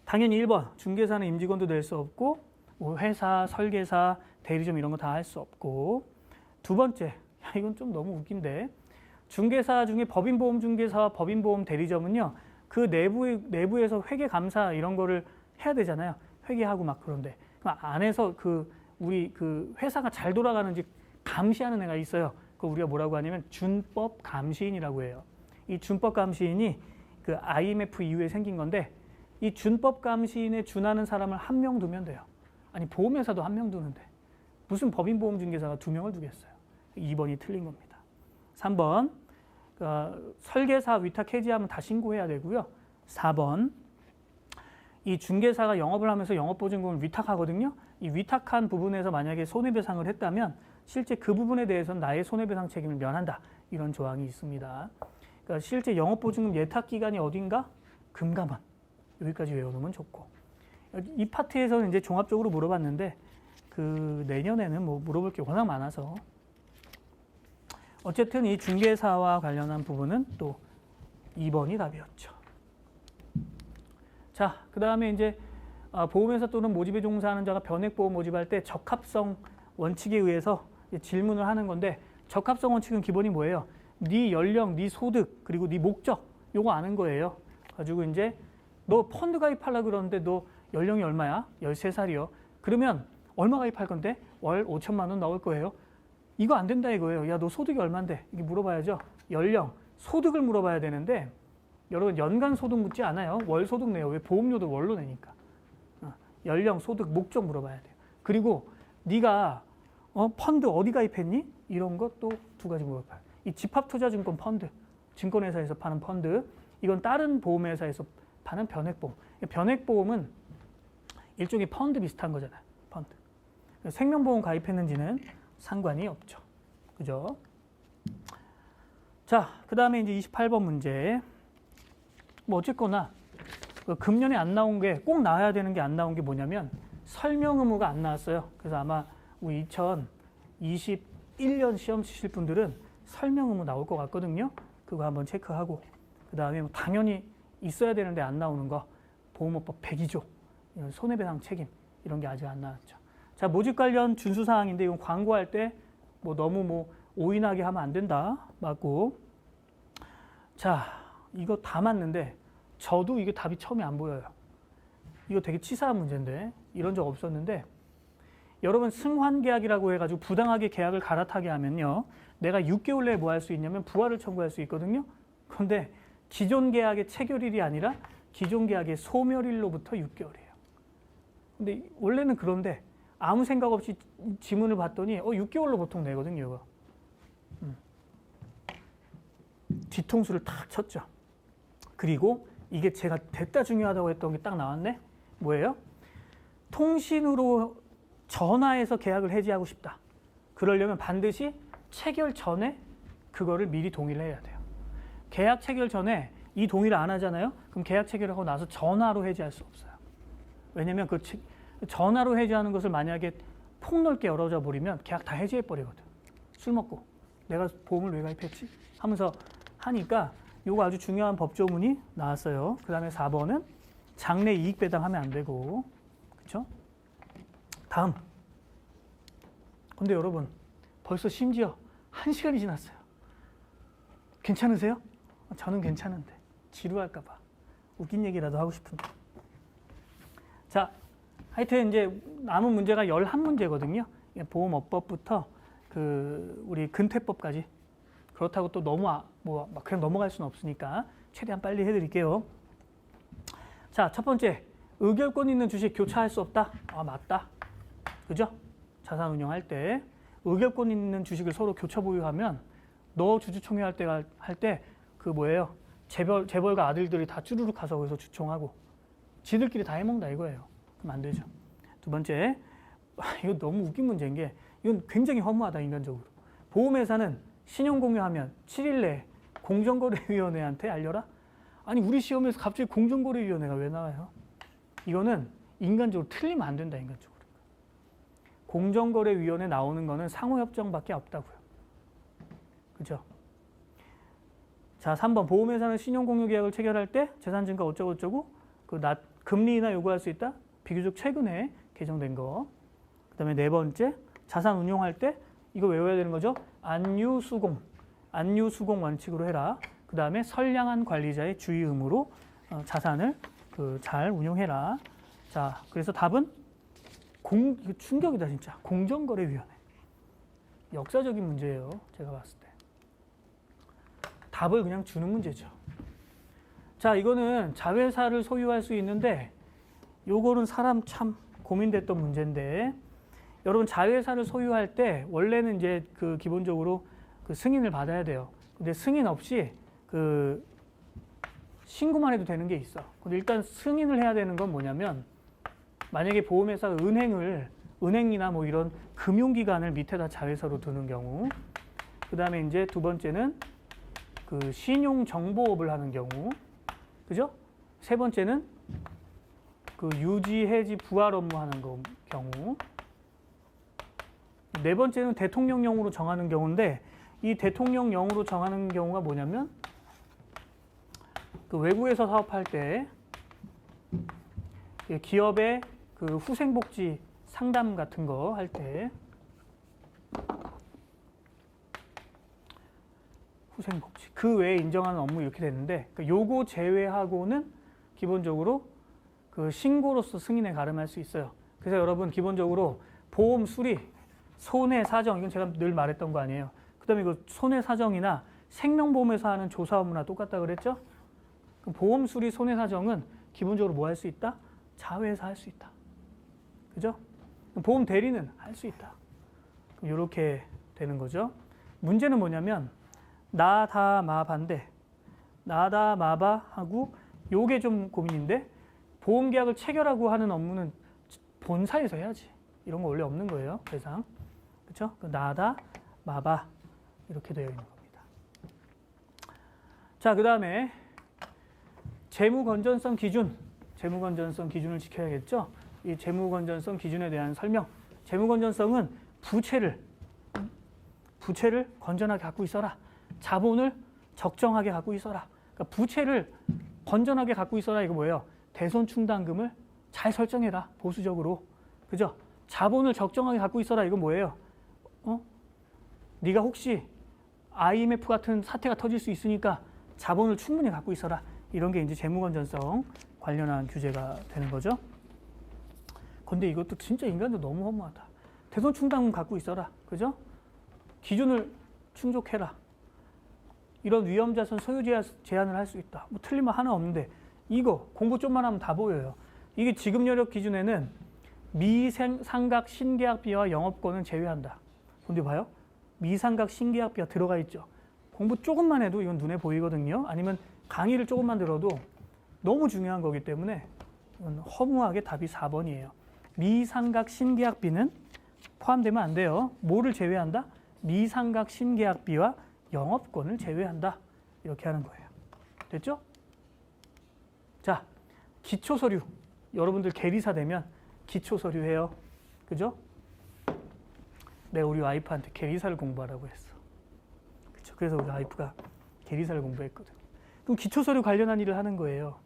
당연히 1번, 중개사는 임직원도 될 수 없고, 뭐 회사, 설계사, 대리점 이런 거 다 할 수 없고. 두 번째, 야, 이건 좀 너무 웃긴데, 중개사 중에 법인보험중개사와 법인보험대리점은요, 그 내부에서 회계 감사 이런 거를 해야 되잖아요. 회계하고 막 그런데. 그 안에서 우리 회사가 잘 돌아가는지 감시하는 애가 있어요. 그 우리가 뭐라고 하냐면 준법 감시인이라고 해요. 이 준법 감시인이 그 IMF 이후에 생긴 건데, 이 준법 감시인에 준하는 사람을 1명 두면 돼요. 아니, 보험회사도 1명 두는데 무슨 법인보험중개사가 2명을 두겠어요. 2번이 틀린 겁니다. 3번, 설계사 위탁 해지하면 다 신고해야 되고요. 4번, 이 중개사가 영업을 하면서 영업보증금을 위탁하거든요. 이 위탁한 부분에서 만약에 손해배상을 했다면 실제 그 부분에 대해서는 나의 손해배상 책임을 면한다. 이런 조항이 있습니다. 그러니까 실제 영업보증금 예탁기간이 어딘가? 금감원. 여기까지 외워놓으면 좋고. 이 파트에서는 이제 종합적으로 물어봤는데 그 내년에는 뭐 물어볼 게 워낙 많아서 어쨌든 이 중개사와 관련한 부분은 또 2번이 답이었죠. 자, 그 다음에 이제 보험회사 또는 모집에 종사하는 자가 변액보험 모집할 때 적합성 원칙에 의해서 질문을 하는 건데, 적합성 원칙은 기본이 뭐예요? 네 연령, 네 소득, 그리고 네 목적, 요거 아는 거예요. 가지고 이제 너 펀드 가입하려고 그러는데 너 연령이 얼마야? 13살이요. 그러면 얼마 가입할 건데? 월 5천만 원 나올 거예요. 이거 안 된다 이거예요. 야, 너 소득이 얼만데? 이게 물어봐야죠. 연령, 소득을 물어봐야 되는데 여러분 연간 소득 묻지 않아요. 월 소득 내요. 왜? 보험료도 월로 내니까. 연령, 소득, 목적 물어봐야 돼요. 그리고 네가 펀드 어디 가입했니? 이런 것도 2가지 물어봐요. 이 집합투자증권 펀드, 증권회사에서 파는 펀드, 이건 다른 보험회사에서 파는 변액보험. 변액보험은 일종의 펀드 비슷한 거잖아요. 펀드. 생명보험 가입했는지는 상관이 없죠. 그죠? 자, 그 다음에 이제 28번 문제. 뭐 어쨌거나 금년에 안 나온 게, 꼭 나와야 되는 게 안 나온 게 뭐냐면 설명 의무가 안 나왔어요. 그래서 아마 우리 2021년 시험 치실 분들은 설명 의무 나올 것 같거든요. 그거 한번 체크하고, 그 다음에 뭐 당연히 있어야 되는데 안 나오는 거, 보험업법 102조, 손해배상 책임 이런 게 아직 안 나왔죠. 자, 모집 관련 준수사항인데 이건 광고할 때 뭐 너무 오인하게 하면 안 된다. 맞고. 자, 이거 다 맞는데 저도 이게 답이 처음에 안 보여요. 이거 되게 치사한 문제인데, 이런 적 없었는데, 여러분 승환계약이라고 해가지고 부당하게 계약을 갈아타게 하면요, 내가 6개월 내에 뭐 할 수 있냐면 부활을 청구할 수 있거든요. 그런데 기존 계약의 체결일이 아니라 기존 계약의 소멸일로부터 6개월이에요. 근데 원래는 그런데 아무 생각 없이 지문을 봤더니 6개월로 보통 내거든요. 이거. 뒤통수를 탁 쳤죠. 그리고 이게 제가 됐다 중요하다고 했던 게 딱 나왔네. 뭐예요? 통신으로 전화해서 계약을 해지하고 싶다. 그러려면 반드시 체결 전에 그거를 미리 동의를 해야 돼요. 계약 체결 전에 이 동의를 안 하잖아요. 그럼 계약 체결하고 나서 전화로 해지할 수 없어요. 왜냐면 그 전화로 해지하는 것을 만약에 폭넓게 열어져 버리면 계약 다 해지해 버리거든. 술 먹고 내가 보험을 왜 가입했지? 하면서 하니까 요거 아주 중요한 법조문이 나왔어요. 그 다음에 4번은 장래 이익 배당하면 안 되고, 그렇죠? 다음. 근데 여러분 벌써 심지어 1시간이 지났어요. 괜찮으세요? 저는 괜찮은데 지루할까 봐 웃긴 얘기라도 하고 싶은데. 자, 하여튼 이제 남은 문제가 11문제거든요. 보험업법부터 우리 근태법까지. 그렇다고 또 너무 막 그냥 넘어갈 수는 없으니까 최대한 빨리 해드릴게요. 자, 첫 번째, 의결권 있는 주식 교차할 수 없다. 맞다. 그죠? 자산 운용할 때 의결권 있는 주식을 서로 교차 보유하면 너 주주총회 할 때 뭐예요? 재벌가 아들들이 다 쭈루룩 가서 거기서 주총하고 지들끼리 다 해먹는다 이거예요. 그럼 안 되죠. 두 번째, 이거 너무 웃긴 문제인 게 이건 굉장히 허무하다 인간적으로. 보험회사는 신용 공유하면 7일 내에 공정거래위원회한테 알려라? 아니 우리 시험에서 갑자기 공정거래위원회가 왜 나와요? 이거는 인간적으로 틀리면 안 된다 인간적으로. 공정거래위원회 나오는 거는 상호협정밖에 없다고요. 그죠? 자, 3번 보험회사는 신용공유계약을 체결할 때 재산증가 어쩌고저쩌고 금리 인하 요구할 수 있다? 비교적 최근에 개정된 거. 그 다음에 네 번째 자산 운용할 때 이거 외워야 되는 거죠. 안유수공 원칙으로 해라. 그 다음에 선량한 관리자의 주의 의무로 자산을 잘 운용해라. 자, 그래서 답은 이거 충격이다 진짜. 공정거래위원회. 역사적인 문제예요. 제가 봤을 때. 답을 그냥 주는 문제죠. 자, 이거는 자회사를 소유할 수 있는데 요거는 사람 참 고민됐던 문제인데 여러분 자회사를 소유할 때 원래는 이제 기본적으로 승인을 받아야 돼요. 근데 승인 없이 신고만 해도 되는 게 있어. 근데 일단 승인을 해야 되는 건 뭐냐면 만약에 보험회사가 은행이나 뭐 이런 금융기관을 밑에다 자회사로 두는 경우, 그 다음에 이제 두 번째는 신용정보업을 하는 경우, 그죠? 세 번째는 유지, 해지, 부활 업무 하는 경우, 네 번째는 대통령령으로 정하는 경우인데 이 대통령령으로 정하는 경우가 뭐냐면 외국에서 사업할 때 기업의 후생복지 상담 같은 거 할 때 후생복지 그 외에 인정하는 업무 이렇게 되는데 요거 제외하고는 기본적으로 신고로서 승인에 가름할 수 있어요. 그래서 여러분 기본적으로 보험 수리, 손해사정 이건 제가 늘 말했던 거 아니에요. 그다음에 이거 손해사정이나 생명보험에서 하는 조사 업무나 똑같다 그랬죠? 그럼 보험 수리, 손해사정은 기본적으로 뭐 할 수 있다? 자회사 할 수 있다. 그죠? 보험 대리는 할 수 있다. 이렇게 되는 거죠. 문제는 뭐냐면 나다마바인데 나다마바하고 요게 좀 고민인데 보험계약을 체결하고 하는 업무는 본사에서 해야지. 이런 거 원래 없는 거예요. 대상. 그렇죠? 나다마바 이렇게 되어 있는 겁니다. 자, 그 다음에 재무건전성 기준을 지켜야겠죠. 이 재무건전성 기준에 대한 설명. 재무건전성은 부채를 건전하게 갖고 있어라. 자본을 적정하게 갖고 있어라. 그러니까 부채를 건전하게 갖고 있어라. 이거 뭐예요? 대손충당금을 잘 설정해라. 보수적으로. 그죠? 자본을 적정하게 갖고 있어라. 이거 뭐예요? 네가 혹시 IMF 같은 사태가 터질 수 있으니까 자본을 충분히 갖고 있어라. 이런 게 이제 재무건전성 관련한 규제가 되는 거죠. 근데 이것도 진짜 인간도 너무 허무하다. 대손충당금 갖고 있어라. 그죠? 기준을 충족해라. 이런 위험자산 소유 제한을 할 수 있다. 뭐 틀린 말 하나 없는데 이거 공부 좀만 하면 다 보여요. 이게 지급 여력 기준에는 미상각 신계약비와 영업권은 제외한다. 근데 봐요. 미상각 신계약비가 들어가 있죠. 공부 조금만 해도 이건 눈에 보이거든요. 아니면 강의를 조금만 들어도 너무 중요한 거기 때문에 이건 허무하게 답이 4번이에요. 미상각 신계약비는 포함되면 안 돼요. 뭐를 제외한다? 미상각 신계약비와 영업권을 제외한다. 이렇게 하는 거예요. 됐죠? 자, 기초서류. 여러분들 계리사 되면 기초서류 해요. 그죠? 내가 우리 와이프한테 계리사를 공부하라고 했어. 그쵸? 그래서 우리 와이프가 계리사를 공부했거든. 그럼 기초서류 관련한 일을 하는 거예요.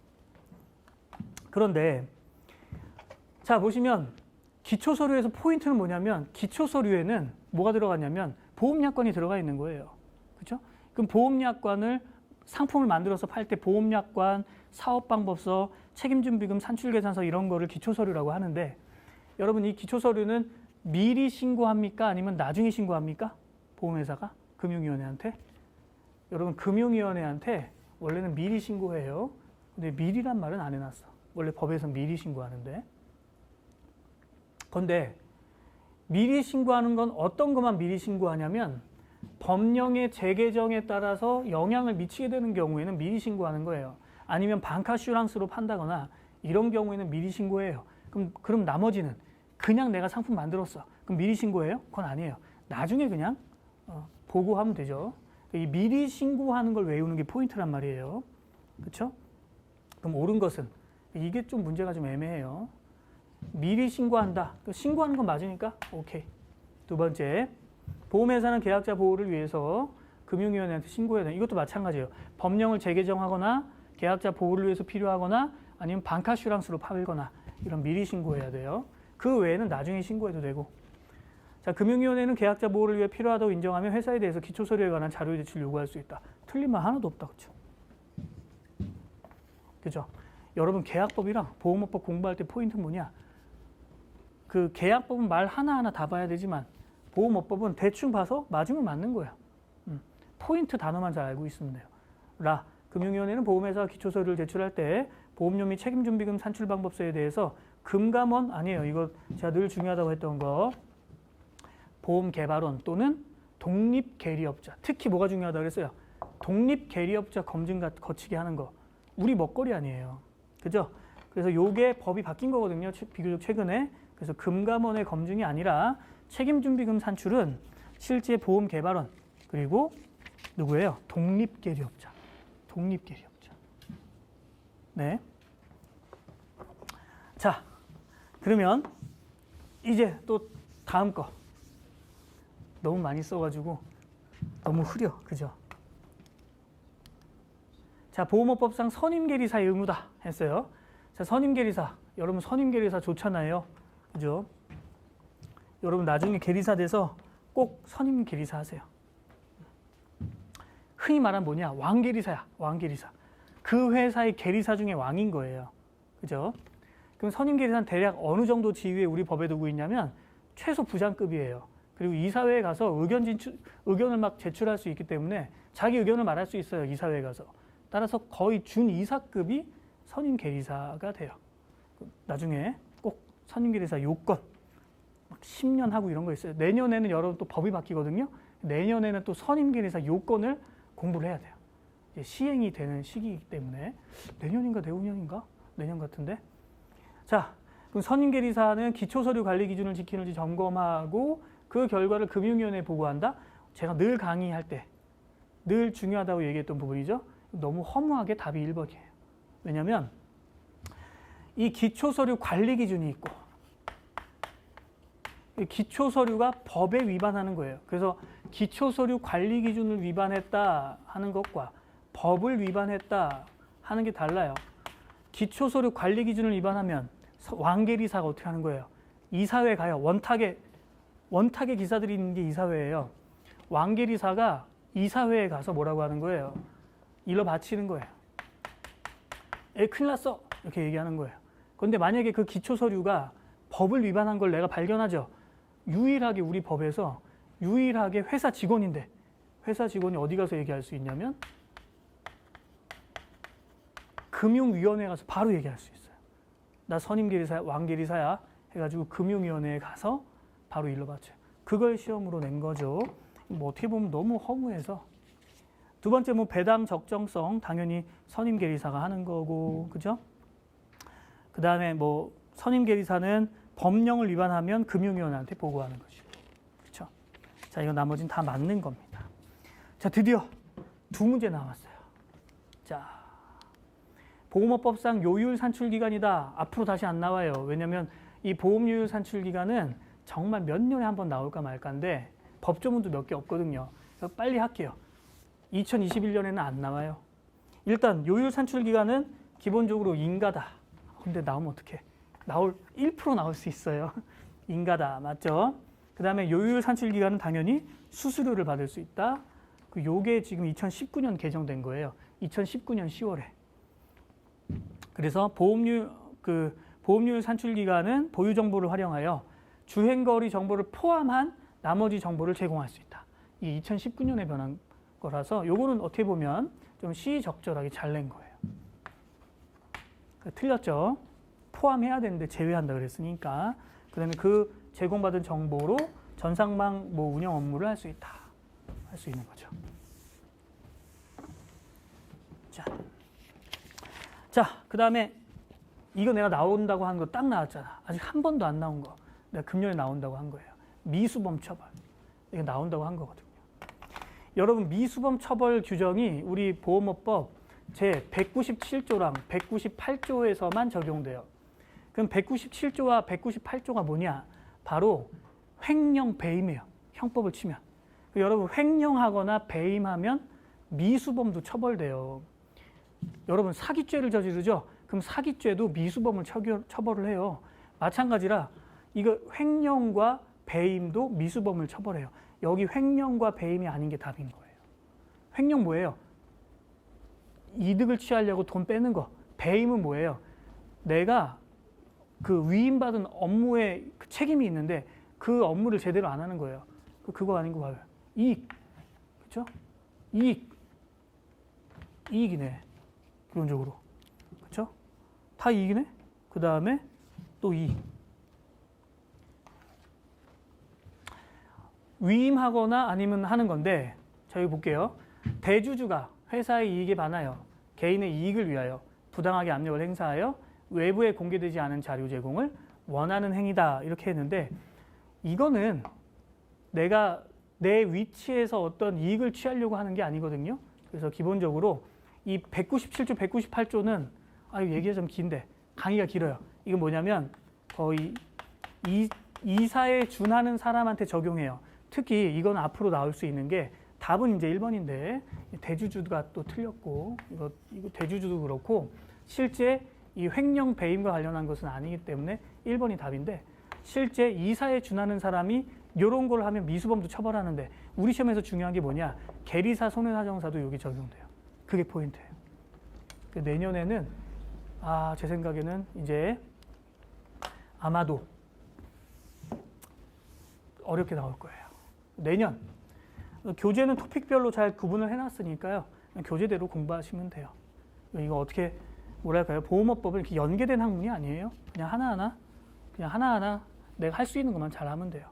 그런데 자, 보시면 기초서류에서 포인트는 뭐냐면 기초서류에는 뭐가 들어가냐면 보험약관이 들어가 있는 거예요. 그렇죠? 그럼 보험약관을 상품을 만들어서 팔 때 보험약관, 사업방법서, 책임준비금, 산출계산서 이런 거를 기초서류라고 하는데 여러분 이 기초 서류는 미리 신고합니까? 아니면 나중에 신고합니까? 보험회사가 금융위원회한테? 여러분 금융위원회한테 원래는 미리 신고해요. 근데 미리란 말은 안 해놨어. 원래 법에서는 미리 신고하는데. 그런데 미리 신고하는 건 어떤 것만 미리 신고하냐면 법령의 재개정에 따라서 영향을 미치게 되는 경우에는 미리 신고하는 거예요. 아니면 방카슈랑스로 판다거나 이런 경우에는 미리 신고해요. 그럼 나머지는 그냥 내가 상품 만들었어. 그럼 미리 신고해요? 그건 아니에요. 나중에 그냥 보고하면 되죠. 이 미리 신고하는 걸 외우는 게 포인트란 말이에요. 그렇죠? 그럼 옳은 것은 이게 좀 문제가 좀 애매해요. 미리 신고한다. 신고하는 건 맞으니까 오케이. 두 번째, 보험회사는 계약자 보호를 위해서 금융위원회한테 신고해야 돼. 이것도 마찬가지예요. 법령을 재개정하거나 계약자 보호를 위해서 필요하거나 아니면 방카슈랑스로 팔거나 이런 미리 신고해야 돼요. 그 외에는 나중에 신고해도 되고. 자, 금융위원회는 계약자 보호를 위해 필요하다고 인정하면 회사에 대해서 기초서류에 관한 자료 제출 요구할 수 있다. 틀린 말 하나도 없다. 그렇죠? 그죠? 여러분 계약법이랑 보험업법 공부할 때 포인트 뭐냐? 그 계약법은 말 하나하나 다 봐야 되지만 보험업법은 대충 봐서 맞으면 맞는 거야. 포인트 단어만 잘 알고 있으면 돼요. 금융위원회는 보험회사가 기초서류를 제출할 때 보험료 및 책임준비금 산출 방법서에 대해서 금감원 아니에요. 이거 제가 늘 중요하다고 했던 거. 보험개발원 또는 독립계리업자. 특히 뭐가 중요하다고 그랬어요? 독립계리업자 검증 거치게 하는 거. 우리 먹거리 아니에요. 그죠? 그래서 요게 법이 바뀐 거거든요. 비교적 최근에. 그래서 금감원의 검증이 아니라 책임준비금 산출은 실제 보험개발원 그리고 누구예요? 독립계리업자. 독립계리업자. 네. 자, 그러면 이제 또 다음 거. 너무 많이 써가지고 너무 흐려. 그죠? 자, 보험업법상 선임계리사의 의무다 했어요. 자, 선임계리사. 여러분 선임계리사 좋잖아요. 그죠? 여러분 나중에 계리사 돼서 꼭 선임계리사 하세요. 흔히 말하면 뭐냐? 왕계리사야. 왕계리사. 그 회사의 계리사 중에 왕인 거예요. 그죠? 그럼 선임계리사는 대략 어느 정도 지위에 우리 법에 두고 있냐면 최소 부장급이에요. 그리고 이사회에 가서 의견을 막 제출할 수 있기 때문에 자기 의견을 말할 수 있어요. 이사회에 가서. 따라서 거의 준이사급이 선임계리사가 돼요. 나중에 꼭 선임계리사 요건 막 10년 하고 이런 거 있어요. 내년에는 여러분 또 법이 바뀌거든요. 내년에는 또 선임계리사 요건을 공부를 해야 돼요. 이제 시행이 되는 시기이기 때문에 내년인가 내후년인가? 내년 같은데. 자, 그럼 선임계리사는 기초서류 관리 기준을 지키는지 점검하고 그 결과를 금융위원회에 보고한다. 제가 늘 강의할 때 늘 중요하다고 얘기했던 부분이죠. 너무 허무하게 답이 1번이에요. 왜냐하면 이 기초서류 관리 기준이 있고 이 기초서류가 법에 위반하는 거예요. 그래서 기초서류 관리 기준을 위반했다 하는 것과 법을 위반했다 하는 게 달라요. 기초서류 관리 기준을 위반하면 왕계리사가 어떻게 하는 거예요? 이사회 가요. 원탁의 기사들이 있는 게 이사회예요. 왕계리사가 이사회에 가서 뭐라고 하는 거예요? 일러 바치는 거예요. 큰일 났어. 이렇게 얘기하는 거예요. 그런데 만약에 그 기초서류가 법을 위반한 걸 내가 발견하죠. 유일하게 우리 법에서 유일하게 회사 직원인데 회사 직원이 어디 가서 얘기할 수 있냐면 금융위원회에 가서 바로 얘기할 수 있어요. 나 선임계리사야, 왕계리사야 해가지고 금융위원회에 가서 바로 일러 바쳐요. 그걸 시험으로 낸 거죠. 뭐 어떻게 보면 너무 허무해서. 두 번째 뭐 배당 적정성 당연히 선임계리사가 하는 거고, 그죠? 그 다음에 뭐 선임계리사는 법령을 위반하면 금융위원회한테 보고하는 것이고, 그렇죠? 자, 이거 나머지는 다 맞는 겁니다. 자, 드디어 두 문제 나왔어요. 자, 보험업법상 요율 산출 기간이다. 앞으로 다시 안 나와요. 왜냐하면 이 보험료율 산출 기간은 정말 몇 년에 한 번 나올까 말까인데 법조문도 몇 개 없거든요. 그래서 빨리 할게요. 2021년에는 안 나와요. 일단 요율 산출 기간은 기본적으로 인가다. 근데 나오면 어떡해? 1% 나올 수 있어요. 인가다. 맞죠? 그 다음에 요율 산출 기간은 당연히 수수료를 받을 수 있다. 요게 지금 2019년 개정된 거예요. 2019년 10월에. 그래서 보험료율 산출 기간은 보유 정보를 활용하여 주행거리 정보를 포함한 나머지 정보를 제공할 수 있다. 이 2019년에 변한 거라서 요거는 어떻게 보면 좀 시의적절하게 잘 낸 거예요. 틀렸죠? 포함해야 되는데 제외한다 그랬으니까. 그다음에 그 제공받은 정보로 전산망 뭐 운영 업무를 할 수 있다. 할 수 있는 거죠. 자, 그다음에 이거 내가 나온다고 한 거 딱 나왔잖아. 아직 한 번도 안 나온 거. 내가 금년에 나온다고 한 거예요. 미수범 처벌. 이게 나온다고 한 거거든요. 여러분, 미수범 처벌 규정이 우리 보험업법 제 197조랑 198조에서만 적용돼요. 그럼 197조와 198조가 뭐냐? 바로 횡령 배임이에요. 형법을 치면. 여러분, 횡령하거나 배임하면 미수범도 처벌돼요. 여러분, 사기죄를 저지르죠? 그럼 사기죄도 미수범을 처벌을 해요. 마찬가지라 이거 횡령과 배임도 미수범을 처벌해요. 여기 횡령과 배임이 아닌 게 답인 거예요. 횡령 뭐예요? 이득을 취하려고 돈 빼는 거. 배임은 뭐예요? 내가 그 위임받은 업무에 그 책임이 있는데 그 업무를 제대로 안 하는 거예요. 그거 아닌 거 봐요. 이익. 그렇죠? 이익이네. 기본적으로. 그렇죠? 다 이익이네. 그다음에 또 이익. 위임하거나 아니면 하는 건데 자, 여기 볼게요. 대주주가 회사의 이익에 반하여 개인의 이익을 위하여 부당하게 압력을 행사하여 외부에 공개되지 않은 자료 제공을 원하는 행위다. 이렇게 했는데 이거는 내가 내 위치에서 어떤 이익을 취하려고 하는 게 아니거든요. 그래서 기본적으로 이 197조, 198조는 얘기가 좀 긴데 강의가 길어요. 이건 뭐냐면 거의 이사에 준하는 사람한테 적용해요. 특히 이건 앞으로 나올 수 있는 게 답은 이제 1번인데 대주주가 또 틀렸고 이거 대주주도 그렇고 실제 이 횡령 배임과 관련한 것은 아니기 때문에 1번이 답인데 실제 이사에 준하는 사람이 이런 걸 하면 미수범도 처벌하는데 우리 시험에서 중요한 게 뭐냐? 계리사 손해사정사도 여기 적용돼요. 그게 포인트예요. 내년에는 제 생각에는 이제 아마도 어렵게 나올 거예요. 내년 교재는 토픽별로 잘 구분을 해놨으니까요. 교재대로 공부하시면 돼요. 이거 어떻게 뭐랄까요? 보험업법은 이렇게 연계된 학문이 아니에요. 그냥 하나하나 내가 할 수 있는 것만 잘하면 돼요.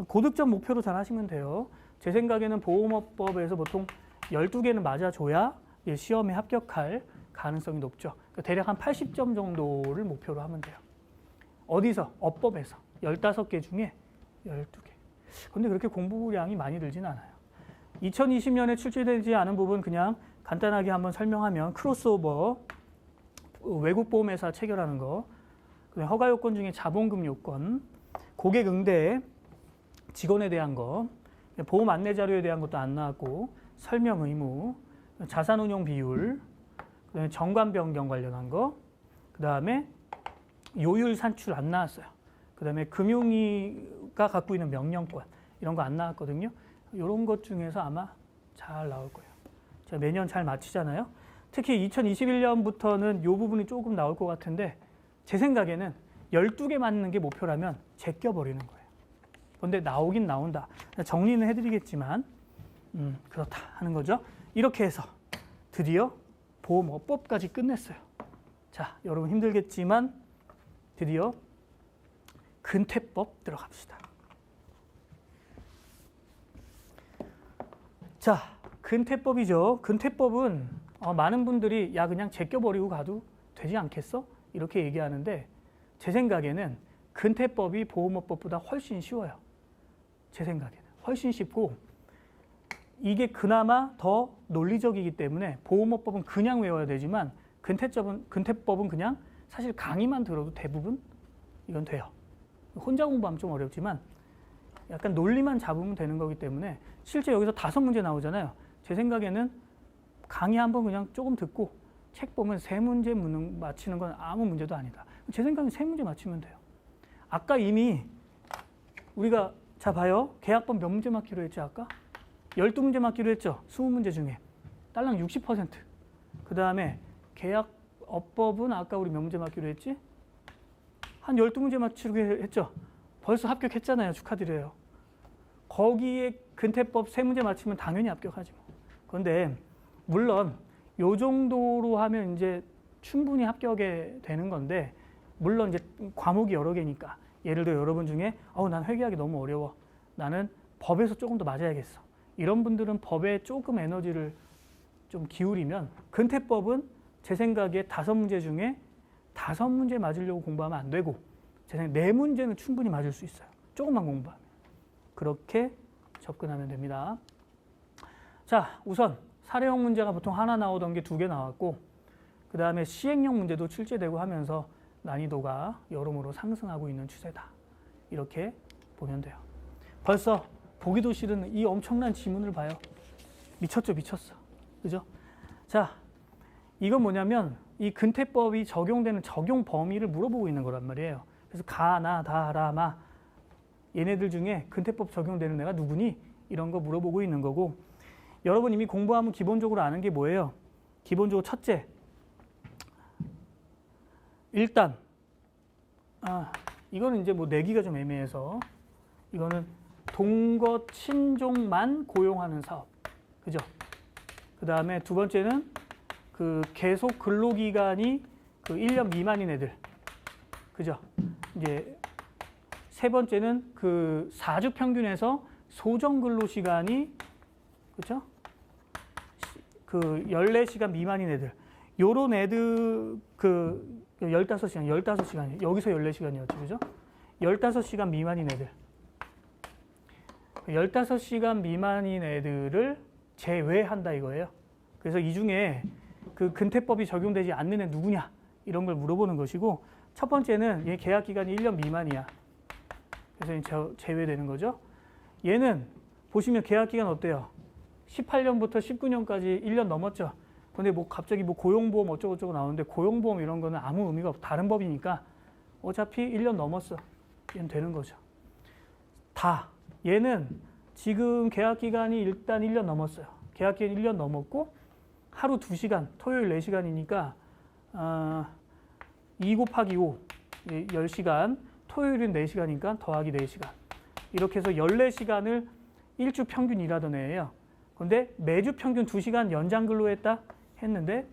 고득점 목표로 잘 하시면 돼요. 제 생각에는 보험업법에서 보통 12개는 맞아줘야 시험에 합격할 가능성이 높죠. 그러니까 대략 한 80점 정도를 목표로 하면 돼요. 어디서? 업법에서. 15개 중에 12개. 근데 그렇게 공부량이 많이 들진 않아요. 2020년에 출제되지 않은 부분 그냥 간단하게 한번 설명하면 크로스오버, 외국 보험회사 체결하는 거, 허가 요건 중에 자본금 요건, 고객 응대, 직원에 대한 거, 보험 안내 자료에 대한 것도 안 나왔고, 설명 의무, 자산 운용 비율, 그다음에 정관 변경 관련한 거, 그다음에 요율 산출 안 나왔어요. 그다음에 금융위가 갖고 있는 명령권 이런 거 안 나왔거든요. 이런 것 중에서 아마 잘 나올 거예요. 제가 매년 잘 맞히잖아요. 특히 2021년부터는 이 부분이 조금 나올 것 같은데 제 생각에는 12개 맞는 게 목표라면 제껴버리는 거예요. 그런데 나오긴 나온다. 정리는 해드리겠지만 그렇다 하는 거죠. 이렇게 해서 드디어 보험업법까지 끝냈어요. 자, 여러분 힘들겠지만 드디어 근태법 들어갑시다. 자, 근태법이죠. 근태법은 많은 분들이 그냥 제껴버리고 가도 되지 않겠어? 이렇게 얘기하는데 제 생각에는 근태법이 보험업법보다 훨씬 쉬워요. 제 생각에는. 훨씬 쉽고 이게 그나마 더 논리적이기 때문에 보험업법은 그냥 외워야 되지만 근태법은 그냥 사실 강의만 들어도 대부분 이건 돼요. 혼자 공부하면 좀 어렵지만 약간 논리만 잡으면 되는 거기 때문에 실제 여기서 5문제 나오잖아요. 제 생각에는 강의 한번 그냥 조금 듣고 책 보면 3문제 맞히는 건 아무 문제도 아니다. 제 생각엔 3문제 맞히면 돼요. 아까 이미 우리가 자 봐요. 계약법 몇 문제 맞기로 했죠 아까? 12문제 맞기로 했죠. 20문제 중에. 딸랑 60%. 그 다음에 계약업법은 아까 우리 몇 문제 맞기로 했지? 한 12문제 맞추게 했죠. 벌써 합격했잖아요. 축하드려요. 거기에 근태법 3문제 맞추면 당연히 합격하지 뭐. 그런데 물론 요 정도로 하면 이제 충분히 합격이 되는 건데, 물론 이제 과목이 여러 개니까, 예를 들어 여러분 중에 난 회계하기 너무 어려워, 나는 법에서 조금 더 맞아야겠어, 이런 분들은 법에 조금 에너지를 좀 기울이면, 근태법은 제 생각에 5문제 중에 5문제 맞으려고 공부하면 안 되고, 제 생각에 4문제는 충분히 맞을 수 있어요. 조금만 공부하면. 그렇게 접근하면 됩니다. 자, 우선 사례형 문제가 보통 하나 나오던 게 2개 나왔고, 그 다음에 시행형 문제도 출제되고 하면서 난이도가 여러모로 상승하고 있는 추세다. 이렇게 보면 돼요. 벌써 보기도 싫은 이 엄청난 지문을 봐요. 미쳤죠, 미쳤어. 그죠? 자, 이건 뭐냐면 이 근태법이 적용되는 적용 범위를 물어보고 있는 거란 말이에요. 그래서 가, 나, 다, 라, 마, 얘네들 중에 근태법 적용되는 애가 누구니? 이런 거 물어보고 있는 거고, 여러분 이미 공부하면 기본적으로 아는 게 뭐예요? 기본적으로 첫째, 일단 이거는 이제 뭐 내기가 좀 애매해서, 이거는 동거 친족만 고용하는 사업, 그죠? 그 다음에 두 번째는 그 계속 근로기간이 그 1년 미만인 애들, 그죠? 이제 세 번째는 그 4주 평균에서 소정 근로 시간이, 그죠? 그 14시간 미만인 애들, 요런 애들, 그 15시간, 여기서 14시간이었죠, 그죠? 15시간 미만인 애들, 15시간 미만인 애들을 제외한다 이거예요. 그래서 이 중에 그 근태법이 적용되지 않는 애 누구냐, 이런 걸 물어보는 것이고, 첫 번째는 얘 계약 기간이 1년 미만이야. 그래서 제외되는 거죠. 얘는 보시면 계약 기간 어때요? 18년부터 19년까지 1년 넘었죠. 근데 뭐 갑자기 뭐 고용보험 어쩌고저쩌고 나오는데, 고용보험 이런 거는 아무 의미가 없고 다른 법이니까 어차피 1년 넘었어. 얘는 되는 거죠. 얘는 지금 계약 기간이 일단 1년 넘었어요. 계약 기간 1년 넘었고 하루 2시간, 토요일 4시간이니까 2 곱하기 5, 10시간, 토요일은 4시간이니까 더하기 4시간. 이렇게 해서 14시간을 일주 평균 일하던 애예요. 근데 매주 평균 2시간 연장 근로했다 했는데,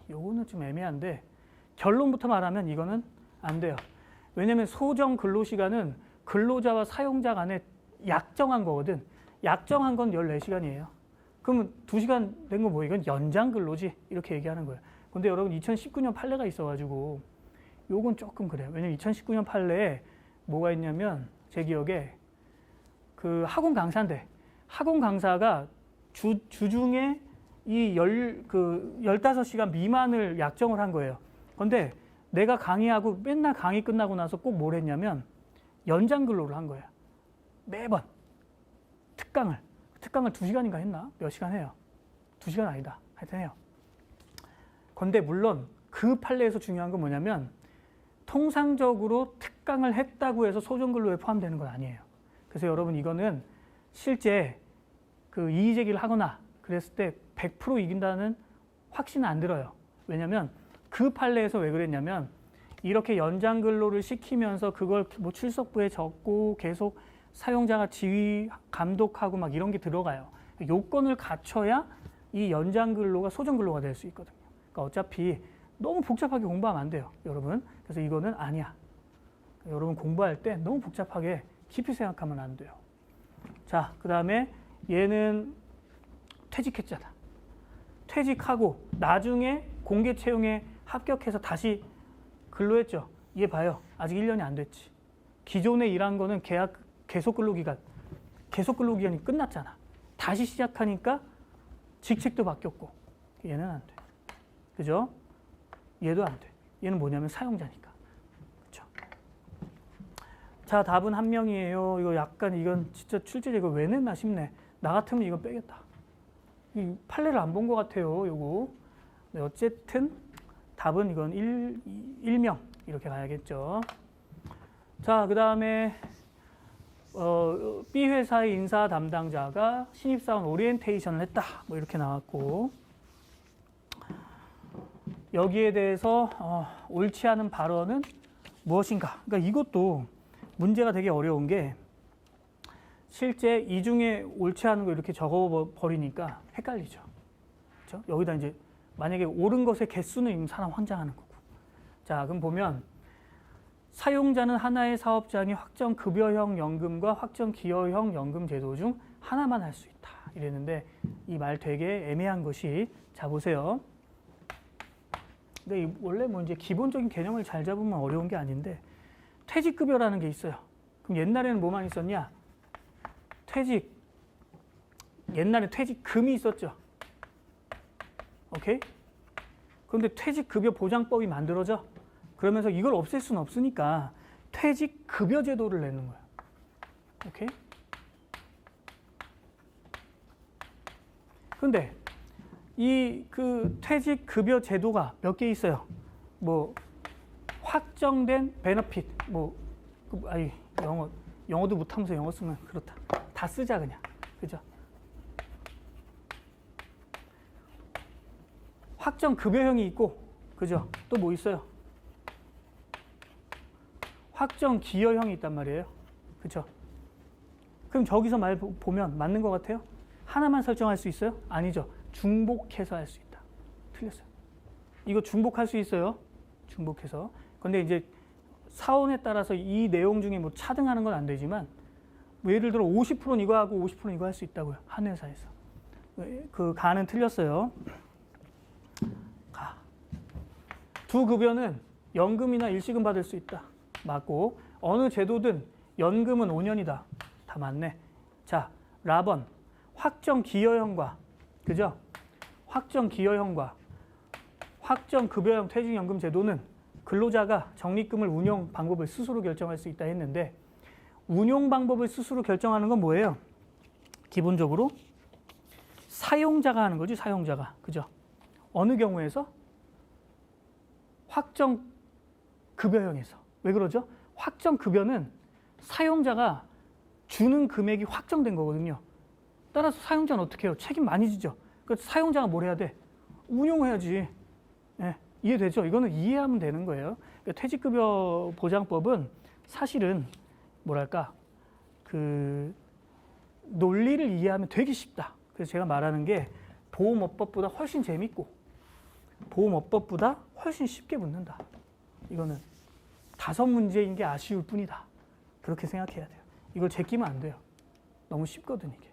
요거는 좀 애매한데, 결론부터 말하면 이거는 안 돼요. 왜냐면 소정 근로시간은 근로자와 사용자 간에 약정한 거거든. 약정한 건 14시간이에요. 그러면 2시간 된 거 뭐, 이건 연장 근로지, 이렇게 얘기하는 거예요. 근데 여러분 2019년 판례가 있어가지고 요건 조금 그래요. 왜냐면 2019년 판례에 뭐가 있냐면, 제 기억에 그 학원 강사인데, 학원 강사가 주중에 이 15시간 미만을 약정을 한 거예요. 그런데 내가 강의하고 맨날 강의 끝나고 나서 꼭 뭘 했냐면 연장 근로를 한 거예요. 매번 특강을 2시간인가 했나? 몇 시간 해요? 2시간 아니다. 하여튼 해요. 그런데 물론 그 판례에서 중요한 건 뭐냐면, 통상적으로 특강을 했다고 해서 소정 근로에 포함되는 건 아니에요. 그래서 여러분 이거는 실제 그 이의 제기를 하거나 그랬을 때 100% 이긴다는 확신은 안 들어요. 왜냐하면 그 판례에서 왜 그랬냐면, 이렇게 연장 근로를 시키면서 그걸 뭐 출석부에 적고 계속 사용자가 지휘 감독하고 막 이런 게 들어가요. 요건을 갖춰야 이 연장 근로가 소정 근로가 될 수 있거든요. 그러니까 어차피 너무 복잡하게 공부하면 안 돼요, 여러분. 그래서 이거는 아니야. 여러분 공부할 때 너무 복잡하게 깊이 생각하면 안 돼요. 자, 그 다음에 얘는 퇴직했잖아. 퇴직하고 나중에 공개 채용에 합격해서 다시 근로했죠. 얘 봐요. 아직 1년이 안 됐지. 기존에 일한 거는 계속 근로기간이 끝났잖아. 다시 시작하니까 직책도 바뀌었고, 얘는 안 돼. 그죠? 얘도 안 돼. 얘는 뭐냐면 사용자니까. 그렇죠? 자, 답은 1명이에요. 이거 약간, 이건 진짜 출제자 이거 왜 냈나 싶네. 나 같으면 이건 빼겠다. 이 판례를 안 본 것 같아요, 요거. 네, 어쨌든 답은 이건 1명 이렇게 가야겠죠. 자, 그 다음에 B 회사의 인사 담당자가 신입사원 오리엔테이션을 했다. 뭐 이렇게 나왔고, 여기에 대해서 옳지 않은 발언은 무엇인가? 그러니까 이것도 문제가 되게 어려운 게 실제 이 중에 옳지 않은 거 이렇게 적어버리니까 헷갈리죠. 그렇죠? 여기다 이제 만약에 옳은 것의 개수는 이미 사람 환장하는 거고. 자, 그럼 보면 사용자는 하나의 사업장이 확정 급여형 연금과 확정 기여형 연금 제도 중 하나만 할 수 있다. 이랬는데 이 말 되게 애매한 것이, 자 보세요. 근데 원래 뭐 이제 기본적인 개념을 잘 잡으면 어려운 게 아닌데 퇴직급여라는 게 있어요. 그럼 옛날에는 뭐만 있었냐? 옛날에 퇴직금이 있었죠. 오케이? 그런데 퇴직급여 보장법이 만들어져. 그러면서 이걸 없앨 수는 없으니까 퇴직급여 제도를 내는 거야. 오케이? 그런데 이 그 퇴직급여 제도가 몇 개 있어요. 뭐 확정된 베너핏, 영어도 못하면서 영어 쓰면 그렇다. 다 쓰자 그냥, 그죠? 확정 급여형이 있고, 그죠? 또 뭐 있어요? 확정 기여형이 있단 말이에요, 그죠? 그럼 저기서 말 보면 맞는 것 같아요? 하나만 설정할 수 있어요? 아니죠. 중복해서 할 수 있다. 틀렸어요. 이거 중복할 수 있어요. 중복해서. 근데 이제 사원에 따라서 이 내용 중에 뭐 차등하는 건 안 되지만, 뭐 예를 들어 50%는 이거 하고 50%는 이거 할 수 있다고요. 한 회사에서. 그 가는 틀렸어요. 가. 두 급여는 연금이나 일시금 받을 수 있다. 맞고, 어느 제도든 연금은 5년이다. 다 맞네. 자, 라번. 확정 기여형과, 그죠? 확정 기여형과 확정 급여형 퇴직연금 제도는 근로자가 적립금을 운용 방법을 스스로 결정할 수 있다 했는데, 운용 방법을 스스로 결정하는 건 뭐예요? 기본적으로 사용자가 하는 거지, 사용자가. 그죠? 어느 경우에서? 확정 급여형에서. 왜 그러죠? 확정 급여는 사용자가 주는 금액이 확정된 거거든요. 따라서 사용자는 어떻게 해요? 책임 많이 지죠. 그래서 사용자가 뭘 해야 돼? 운용해야지. 네, 이해되죠? 이거는 이해하면 되는 거예요. 그러니까 퇴직급여 보장법은 사실은 뭐랄까, 그 논리를 이해하면 되게 쉽다. 그래서 제가 말하는 게 보험업법보다 훨씬 재밌고 보험업법보다 훨씬 쉽게 붙는다. 이거는 5문제인 게 아쉬울 뿐이다. 그렇게 생각해야 돼요. 이걸 제끼면 안 돼요. 너무 쉽거든 이게.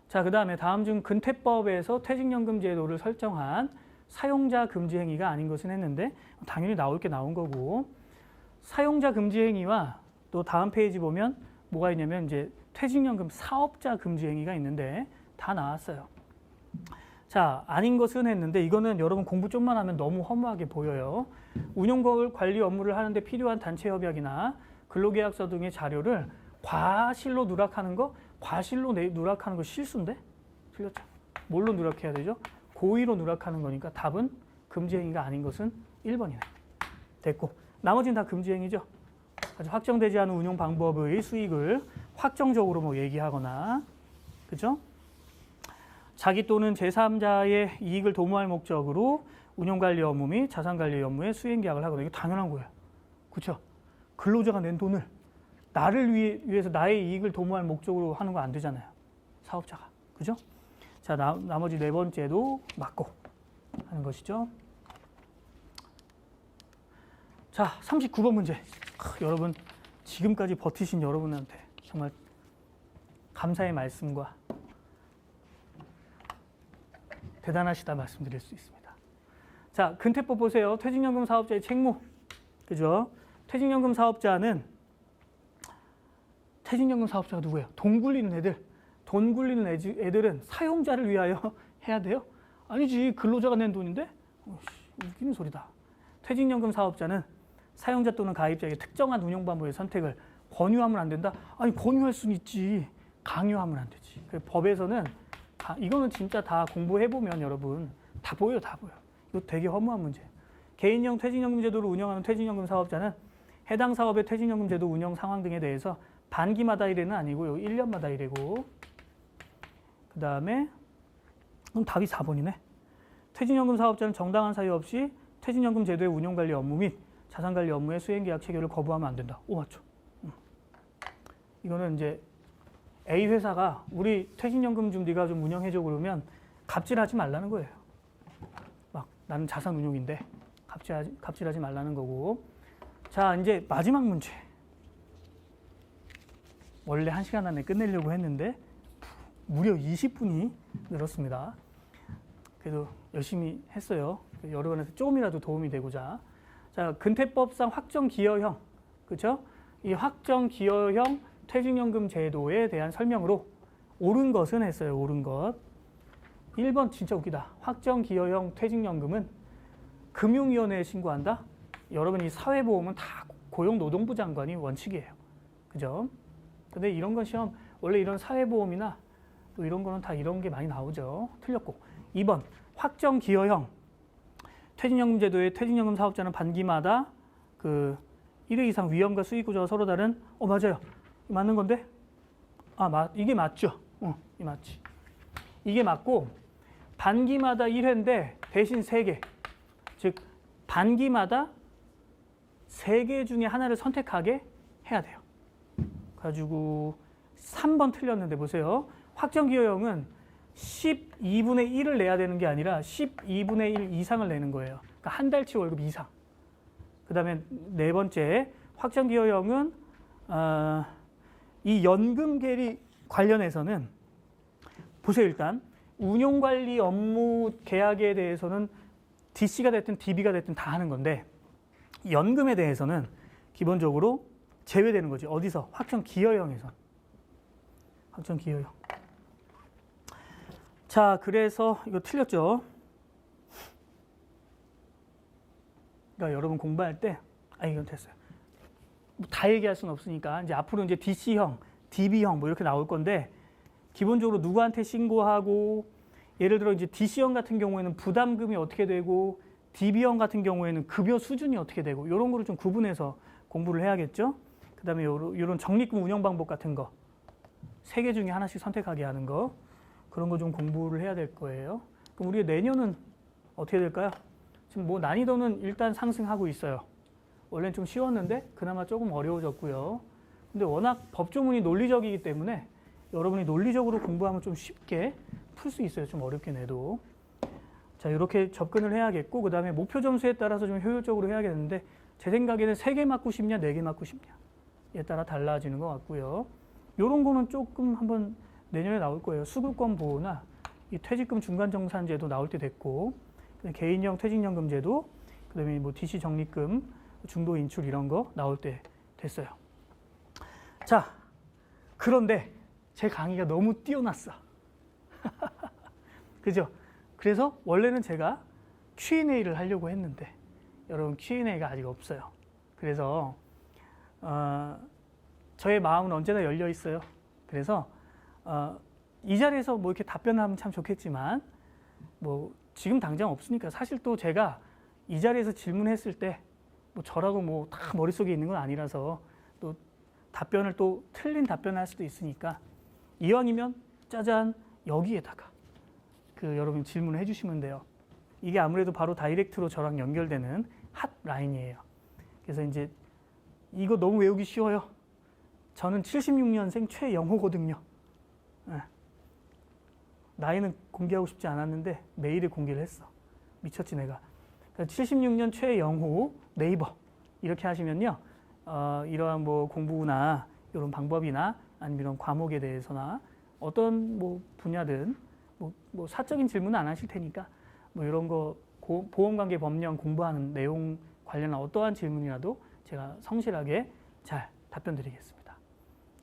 자, 그 다음에 다음 중 근태법에서 퇴직연금 제도를 설정한 사용자 금지 행위가 아닌 것은 했는데, 당연히 나올 게 나온 거고, 사용자 금지 행위와 또 다음 페이지 보면 뭐가 있냐면 이제 퇴직연금 사업자 금지 행위가 있는데 다 나왔어요. 자, 아닌 것은 했는데 이거는 여러분 공부 좀만 하면 너무 허무하게 보여요. 운용관리 업무를 하는데 필요한 단체 협약이나 근로계약서 등의 자료를 과실로 누락하는 거, 과실로 누락하는 거 실수인데? 틀렸죠. 뭘로 누락해야 되죠? 고의로 누락하는 거니까 답은 금지행위가 아닌 것은 1번이네. 됐고, 나머지는 다 금지행위죠. 아직 확정되지 않은 운용 방법의 수익을 확정적으로 뭐 얘기하거나, 그죠? 자기 또는 제3자의 이익을 도모할 목적으로 운용관리 업무 및 자산관리 업무에 수행계약을 하거나, 이거 당연한 거예요. 그렇죠? 근로자가 낸 돈을 나를 위해서 나의 이익을 도모할 목적으로 하는 거 안 되잖아요. 사업자가. 그죠? 자, 나머지 네 번째도 맞고 하는 것이죠. 자, 39번 문제. 여러분, 지금까지 버티신 여러분한테 정말 감사의 말씀과 대단하시다 말씀드릴 수 있습니다. 자, 근태법 보세요. 퇴직연금 사업자의 책무. 그죠? 퇴직연금 사업자가 누구예요? 돈 굴리는 애들. 돈 굴리는 애들은 사용자를 위하여 해야 돼요? 아니지. 근로자가 낸 돈인데? 웃기는 소리다. 퇴직연금 사업자는 사용자 또는 가입자에게 특정한 운용 방법의 선택을 권유하면 안 된다? 아니, 권유할 수는 있지. 강요하면 안 되지. 법에서는 이거는 진짜 다 공부해보면 여러분 다 보여요. 다 보여. 이거 되게 허무한 문제. 개인형 퇴직연금 제도를 운영하는 퇴직연금 사업자는 해당 사업의 퇴직연금 제도 운영 상황 등에 대해서 반기마다 1회는 아니고 1년마다 1회고, 그 다음에 그럼 답이 4번이네. 퇴직연금 사업자는 정당한 사유 없이 퇴직연금 제도의 운용관리 업무 및 자산관리 업무의 수행계약 체결을 거부하면 안 된다. 오, 맞죠? 이거는 이제 A 회사가 우리 퇴직연금 좀 네가 좀 운영해줘 그러면 갑질하지 말라는 거예요. 막 나는 자산 운용인데 갑질하지 말라는 거고. 자, 이제 마지막 문제. 원래 1시간 안에 끝내려고 했는데 무려 20분이 늘었습니다. 그래도 열심히 했어요. 여러분한테 조금이라도 도움이 되고자. 자, 근태법상 확정기여형, 그렇죠? 이 확정기여형 퇴직연금 제도에 대한 설명으로 옳은 것은 했어요. 옳은 것. 1번 진짜 웃기다. 확정기여형 퇴직연금은 금융위원회에 신고한다. 여러분 이 사회보험은 다 고용노동부 장관이 원칙이에요. 그죠? 근데 이런 건 시험 원래 이런 사회보험이나 또 이런 거는 다 이런 게 많이 나오죠. 틀렸고. 2번 확정기여형 퇴직연금 제도의 퇴직연금 사업자는 반기마다 그 1회 이상 위험과 수익 구조가 서로 다른 맞아요. 맞는 건데? 이게 맞죠? 이 맞지. 이게 맞고 반기마다 1회인데 대신 3개. 즉 반기마다 3개 중에 하나를 선택하게 해야 돼요. 가지고 3번 틀렸는데 보세요. 확정기여형은 12분의 1을 내야 되는 게 아니라 12분의 1 이상을 내는 거예요. 그러니까 한 달치 월급 이상. 그 다음에 4번째 확정기여형은 이 연금계리 관련해서는 보세요. 일단 운용관리 업무 계약에 대해서는 DC가 됐든 DB가 됐든 다 하는 건데 연금에 대해서는 기본적으로 제외되는 거지. 어디서? 확정기여형에서. 확정기여형. 자, 그래서 이거 틀렸죠. 그러니까 여러분 공부할 때 이건 됐어요. 다 얘기할 수는 없으니까 이제 앞으로 이제 DC형, DB형 뭐 이렇게 나올 건데 기본적으로 누구한테 신고하고 예를 들어 이제 DC형 같은 경우에는 부담금이 어떻게 되고 DB형 같은 경우에는 급여 수준이 어떻게 되고 이런 거를 좀 구분해서 공부를 해야겠죠. 그다음에 이런 적립금 운영 방법 같은 거 3개 중에 하나씩 선택하게 하는 거 그런 거 좀 공부를 해야 될 거예요. 그럼 우리 내년은 어떻게 될까요? 지금 뭐 난이도는 일단 상승하고 있어요. 원래는 좀 쉬웠는데 그나마 조금 어려워졌고요. 근데 워낙 법조문이 논리적이기 때문에 여러분이 논리적으로 공부하면 좀 쉽게 풀 수 있어요. 좀 어렵게 내도. 자, 이렇게 접근을 해야겠고 그 다음에 목표 점수에 따라서 좀 효율적으로 해야겠는데 제 생각에는 3개 맞고 싶냐 4개 맞고 싶냐에 따라 달라지는 것 같고요. 이런 거는 조금 한번 내년에 나올 거예요. 수급권 보호나 이 퇴직금 중간정산제도 나올 때 됐고 개인형 퇴직연금 제도 그다음에 뭐 DC 적립금 중도 인출 이런 거 나올 때 됐어요. 자, 그런데 제 강의가 너무 뛰어났어. 그죠? 그래서 원래는 제가 Q&A를 하려고 했는데 여러분 Q&A가 아직 없어요. 그래서 저의 마음은 언제나 열려 있어요. 그래서 이 자리에서 뭐 이렇게 답변하면 참 좋겠지만 뭐 지금 당장 없으니까 사실 또 제가 이 자리에서 질문했을 때 뭐 저라고 뭐 다 머릿속에 있는 건 아니라서 또 답변을 또 틀린 답변을 할 수도 있으니까 이왕이면 짜잔 여기에다가 그 여러분 질문을 해주시면 돼요. 이게 아무래도 바로 다이렉트로 저랑 연결되는 핫 라인이에요. 그래서 이제 이거 너무 외우기 쉬워요. 저는 76년생 최영호거든요. 나이는 공개하고 싶지 않았는데 메일에 공개를 했어. 미쳤지 내가. 76년 최영호 네이버 이렇게 하시면요. 이러한 뭐 공부나 이런 방법이나 아니면 이런 과목에 대해서나 어떤 뭐 분야든 뭐 사적인 질문은 안 하실 테니까 뭐 이런 거 보험관계 법령 공부하는 내용 관련한 어떠한 질문이라도 제가 성실하게 잘 답변 드리겠습니다.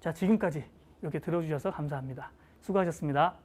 자, 지금까지 이렇게 들어주셔서 감사합니다. 수고하셨습니다.